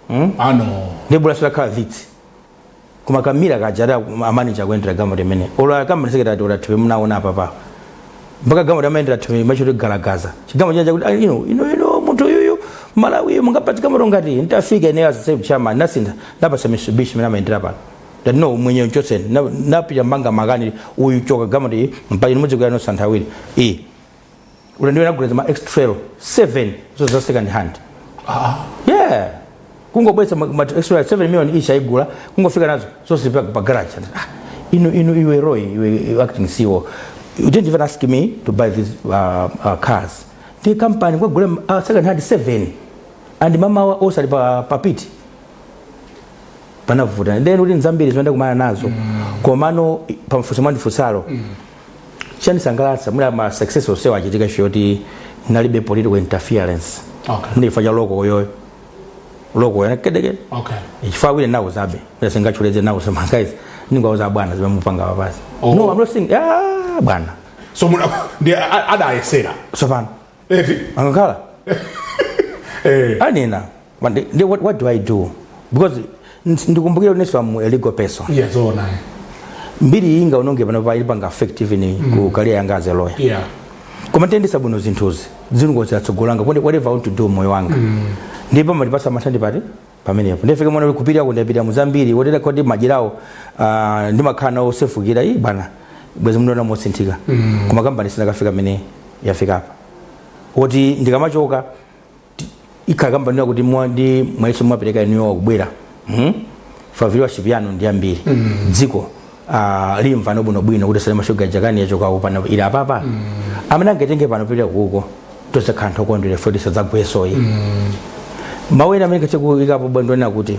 No. ndebula sala khala vitsi kuma Kamira kajara manager kwendera gamo limene ola kama secretary ola tipe munaona papa mpaka gamo limene tipe macho galagaza chigamo chanja kuti ino muntu yuyu Malawi mungapatika ngati ntafika ene as save chairman nasinda ndapasa Mitsubishi mina maendera pa that no mwenye nchose napita mbanga magani uyu choka gamo ndi mpaka nimudzi kwa no Santawili ule ndio naguleza ma extra 7 so za second hand yeah kungobwesa ma extra 7 million each aigula kungofika nazo so sipa pa garage ino iwe Roy iwe acting CEO you didn't even ask me to buy these cars the company kwa gula second hand 7 and mama wa osali pa piti panavuta then uli nzambiri zinaenda kumana nazo komano pamfusamani fusalo chani sangalatsa mula ma success osewa achitika shoti nalibe political interference muli fanya logo yana kedeke ifawile nawo zabe ndasenga chuleze nawo sema guys ningo za bwana zimemupanga babazi no I'm not saying bwana so muna ndi ada esera so fan angakala anina what do I do because ndikumbukira uneso mu illegal person yes ona mbiri inga unonge bana bayipanga effective ni ku career yanga as a lawyer koma tendisa buno zinthuzi zinungo zatsogolanga whatever I want to do moyo wanga ndipo malipasa matandi pati pamenepo ndifike mwana kupirira kundapita muzambiri wotera kodi majirawo ndimakhana osefukira bana bwezi mndona mosinthika koma kambani sinakafika mene yafika apa oti ndikamachoka ikakambani kuti mwandi mwaiso mwapereka New York kubwera faviliwa shivyano ndi ambiri dziko limva nobuno bwino kuti sale mashuga jakani yachoka upana ila papa amana ngetenge pano pita kuko tose kantho kondwele fodisa zagweso yi mawena amene kacheku ikapo bwandona kuti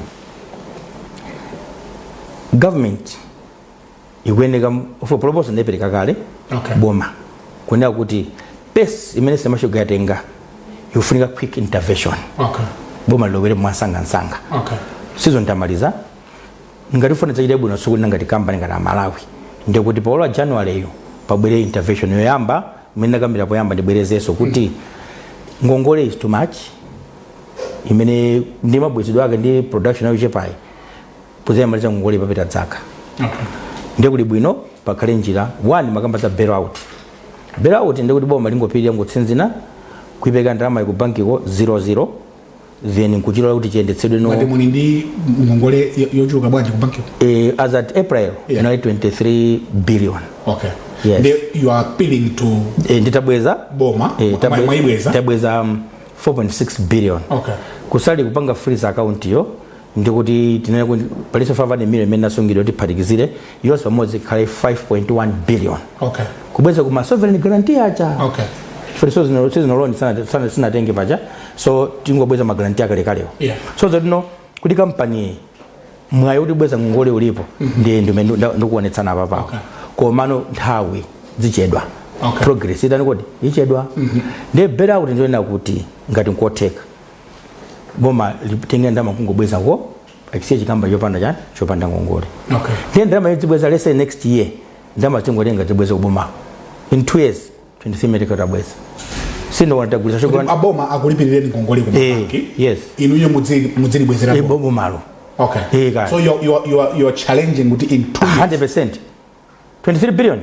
government ikweneka for proposal nepereka kale boma kunena kuti pesi imene semashuga yatenga yofunika quick intervention boma lowere mwansanga sizo ntamaliza ngati fona chakide bwino sukuli ngati company ngati Malawi ndikuti pa January yo pabwere intervention yoyamba mena kambira poyamba ndibwerezeso kuti ngongole is too much imene ndi mabwezedwa ake ndi production yawo chepai pozema maliza ngongole papita dzaka ndikuti bwino pakhale njira one makamba za bail out ndikuti boma lingopirira ngotsinzina kuipeka ndalama ku bankiko 00 then kuchira kuti chiendetsedwe no ngati muni ndi ngongole yochuka bwanji ku bankiko as at April 23 billion yes you are appealing to nditabweza boma tabweza 4.6 billion kusali kupanga freeze account yo ndikuti tinene kuti palisa 500 million imene nasungidwa kuti phatikizire yonse pamodzi khale 5.1 billion kubweza kuma sovereign guarantee acha for so zino loan sana tenge pacha so tingobweza magarantia kale kalewo so that no kuti company mwayo kuti bweza ngongole ulipo ndiye ndikuonetsana papa komano nthawi zichedwa progress itani kodi ichedwa ndiye better kuti ndiona kuti ngati nkoteka boma litenge ndama kungobweza ko akisiye chikamba chopanda ngongole ndiye ndama yitibweza let's say next year ndama tingolenga tibweza kuboma in 2 years 23 medical tabweza sindo wanatagulisa shogani aboma akulipirire ngongole ku banki yes inuyo mudziri bwezera bobo malo so you are challenging with in 2 years 100% 23 billion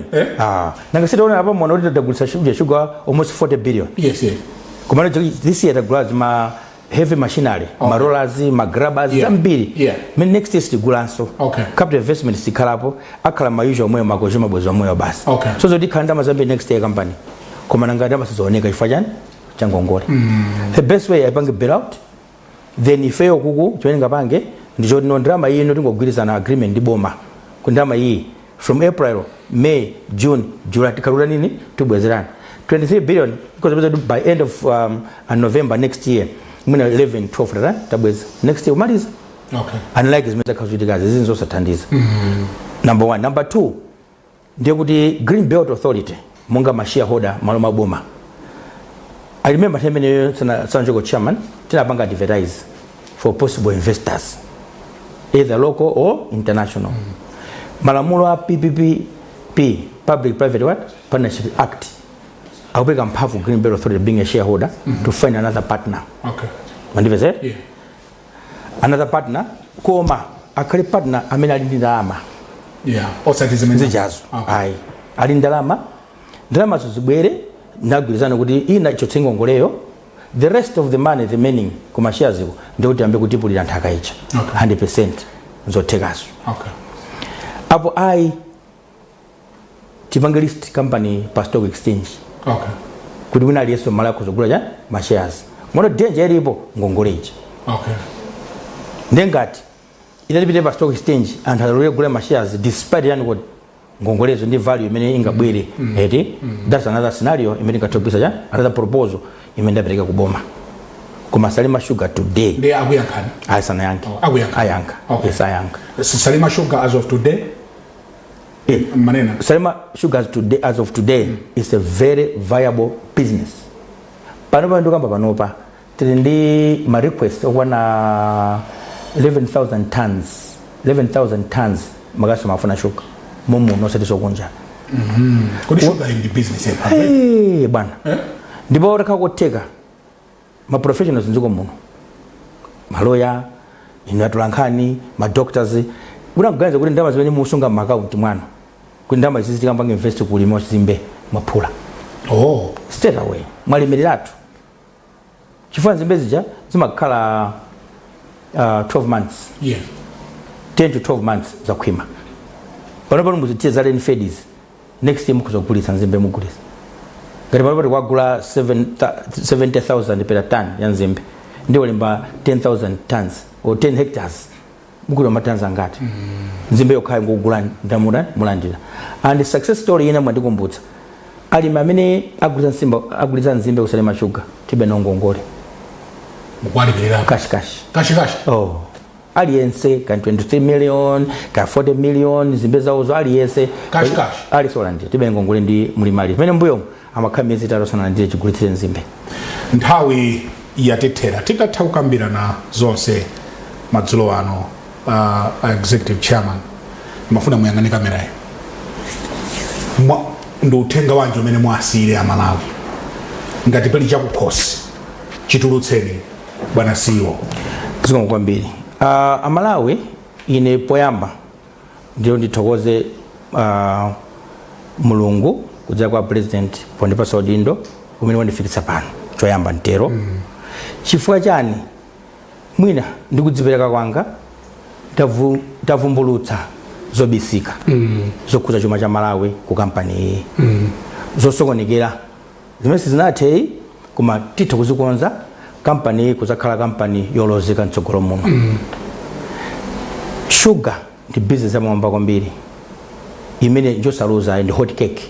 nanga sitaona hapa mwana wote tagulisa sugar almost 40 billion yes kumana this year tagulaza ma heavy machinery ma rollers ma grabbers zambiri next year tigulanso capital investment sikalapo akala ma usual moyo makojo mabwezo moyo basi so zodi kanda mazambi next year company komana ngada basizooneka ifajani changongole the best way ipange bail out then ifeyo kuku choenga pange ndicho no drama iyi no tingogwirizana agreement ndi boma kundama iyi from April May June July tikarula nini tubwezerana 23 billion because by end of November next year muna 11 12 right tabweza next year umaliza unlike zimeta kazwitikazi zinzo satandiza number 1 number 2 ndiye kuti Green Belt Authority munga mashareholder maloma boma I remember him Sanjoko chairman tinapanga advertise for possible investors either local or international malamulo a PPP Public Private Partnership Act akupeka mphamvu Green Belt Authority being a shareholder to find another partner. Okay. Mandiveze? Yeah. Another partner koma akhali partner amene ali ndi ndalama. Yeah. Osati zimene zijazo. Ayi. Ali ndalama zibwere nagwirizana kuti ina chotsenga ngoleyo. The rest of the money remaining kuma shares iko ndio kuti ambe kutipulira nthaka icha. 100% zothekazo. Okay. Apo ayi tipange list company pa stock exchange. Okay. Kuti wina aliyeso mala kuzogula ja ma shares. Mono danger ilipo ngongoleji. Okay. Ndengati inalipite pa stock exchange anthu alole kugula ma shares despite yani kuti ngongolezo ndi value imene ingabwere. That's another scenario imene katopisa ja another proposal imene ndapereka kuboma. Kuma Salima Sugar today. They are akuyankhani. Ayisana yanki. Ayanka. Okay. Yes, ayanka. Salima Sugar as of today. Manena. Salima Sugar today as of today is a very viable business. Panopa ndokamba panopa tindi ma request okwana 11,000 tons magaso mafuna sugar mumu no setiso kunja. Kodi sugar in the business here. Hey bana. Ndipo rekakoteka ma professionals nziko muno. Maloya inatulankhani ma doctors unakuganiza kuti ndama zimene musunga mu account mwana. Kuti ndama izi tikambanga invest kulima chimbe maphula. Oh, Straight away. Mwalimiratu. Chifukwa nzimbe zija zimakhala 12 months. Yeah. 10 to 12 months za kuima. Panopa muzitie zale fedies. Next year mukuzogulisa nzimbe mugulisa. Ngati panopa kwagula 70,000 per ton ya nzimbe. Ndio limba 10,000 tons or 10 hectares. Mukula matanza ngati. Nzimbe yokhayo ngogula ndamula mulandira. And the success story ina mwandikumbutsa. Ali mamene aguliza nzimbe kusalima sugar tibe nongongole. Mukwali bilira. Cash. Oh. Aliyense ka 23 million, ka 40 million zimbe zawo aliyense. Cash. Ali solandi tibe ngongole ndi mulimali. Pene mbuyo amakhamezi tarosana ndi chigulitsire nzimbe. Nthawi yatethera titathaukambira na zonse madzulo ano executive chairman mafuna muyang'ane kamera iyi. Ndo uthenga wanje umene mwasiyire Amalawi ngati pali chakukhosi chitulutseni bwana CEO. Zikomo kwambiri. Amalawi ine poyamba ndio ndithokoze Mulungu kudzera kwa president pondipasa udindo umene wandifikitsa pano choyamba ntero. Chifukwa chani mwina ndikudzipereka kwanga tavumbulutsa zobisika zokuza chuma cha Malawi ku kampani iyi. Zosokonekera zimene zinathe kuma titha kuzikonza kampani kuzakhala kampani yolozeka mtsogolo muno. Sugar ndi business yamwamba kwambiri imene njosaluza ndi hot cake.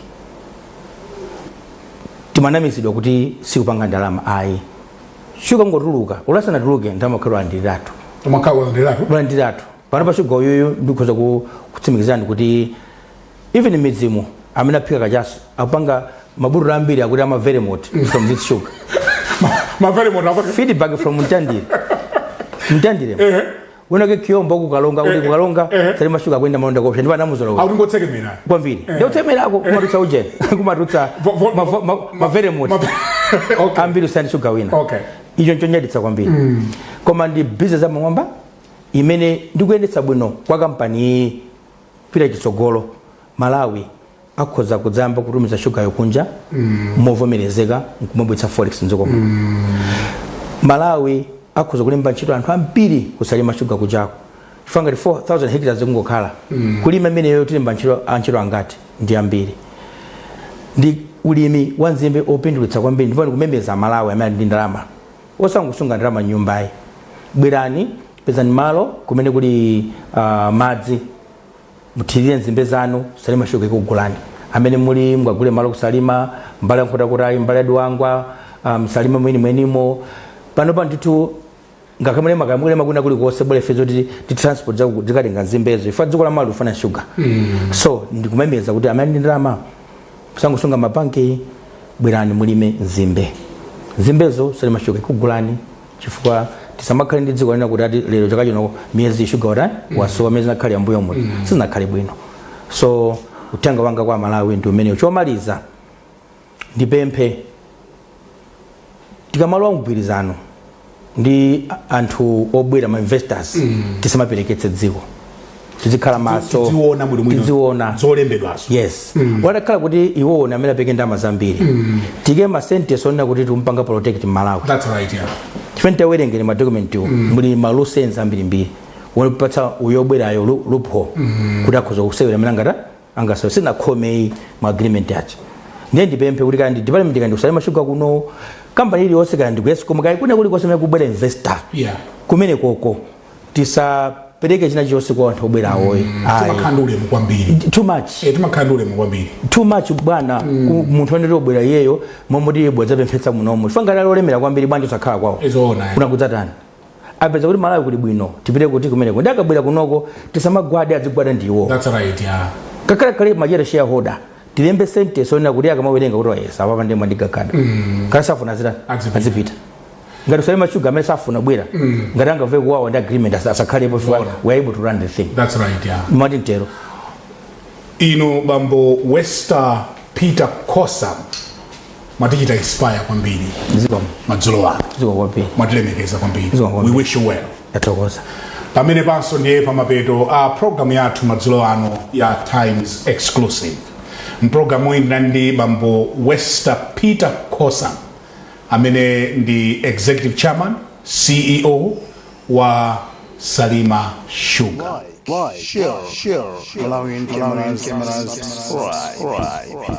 Timanamizidwa kuti sikupanga ndalama ayi. Sugar ngotuluka ulasana tuluke ndamakhala andiratu. Ulandiratu. Panopa sugar uyoyo ndikhoza kutsimikizani kuti even midzimu amene aphika kachasu apanga maburu ambiri akuti ama very mot from this sugar. Ma very mot feedback from Mtandire. Unake kiomba kukalonga kuti kukalonga Salima Sugar kwenda malonda kopsha ndipo anamuzolo. Audi ngotsekemera. Kwambiri. Ndio temerako kumatutsa uje. Kumatutsa ma very mot. Okay. Ambiri sand sugar wina. Okay. Ijo nchonyaditsa kwambiri. Koma ndi business amwamba imene ndikuyendetsa bwino kwa kampani pita chitsogolo. Malawi akhoza kudzamba kutumiza sugar yokunja movomerezeka nkumabwitsa forex nzoko. Malawi akhoza kulemba ntchito anthu ambiri kusalima sugar kuchako. Chifukwa ngati 4,000 hectares zikungokhala. Kulima imeneyo tilemba ntchito angati ndi ambiri. Ndi ulimi wa nzimbe opindulitsa kwambiri ndipo ndikumembeza Malawi amene ndi ndalama. Osangusunga ndalama nyumbayi. Bwerani pezani malo kumene kuli madzi muthirire nzimbe zanu Salima Sugar ikugulani. Amene muli mukagule malo kusalima mbali nkhotakutayi mbali duwangwa Salima mwenimo panopa ndithu ngakamule makamule makuna kuli kose bole fezo ti transport za zikatenga nzimbezo ifa dziko la malo ufana sugar. So ndikumemeza kuti amene ndalama kusangusunga mabanki bwerani mulime nzimbezo Salima Sugar ikugulani chifukwa tisamakhale ndi dziko lina kuti ati lero chaka chino miyezi sugar wasowa miyezi nakhale ambuyo muti sizinakhale bwino. So uthenga wanga kwa Malawi ndi umene chomaliza ndipemphe tikamalowa mgwirizano ndi anthu obwera ma investors tisamapereketse dziko tizikhala maso tiziona zolembedwaso yes watakhala kuti iwona amene apeke ndalama zambiri tike ma sentence onena kuti timpanga protect Malawi. That's right, yeah. Chifukwa werengeni ma document muli ma license ambiri wonapatsa uyobwerayo loophole kuti akhoza kusewera amene angaso sina khomei ma agreement yacho ndiye ndipemphe kuti kandi department kandi kusale mashuga kuno company ili yonse kandi kuyesa koma kai kuna kuli kosema kubwera investor kumene koko tisapereke china chonse kwa anthu obwera awoyi timakhandule kwambiri too much bwana munthu onete obwera iyeyo momoti bwadza pemphetsa munomo chifanga lalo lemera kwambiri bwanji usakhala kwawo kuna kudzatani apeza kuti Malawi kuli bwino tipite kuti kumene ndi akabwera kunoko tisamagwade adzigwada ndiwo. That's right, yeah. Kakhala kale majera shareholder tilembe sentence onena kuti akamawerenga kuti wayesa apa pande mwandigakada kana safuna zita azipita ngati usale mashuga amene safuna bwera ngati angave kuwawa ndi agreement asakhalepo we are able to run the thing. That's right, yeah. Matintero ino bambo Wester Peter Kosa matichita inspire kwambiri madzulo ano matilemekeza kwambiri. We wish you well. Yatokoza pamene panso ndiye pamapeto a program yathu madzulo ano ya Times Exclusive. Mprogramu ina ndi bambo Wester Peter Kosa amene ndi executive chairman CEO wa Salima Sugar. Share. Malawian cameras. Right.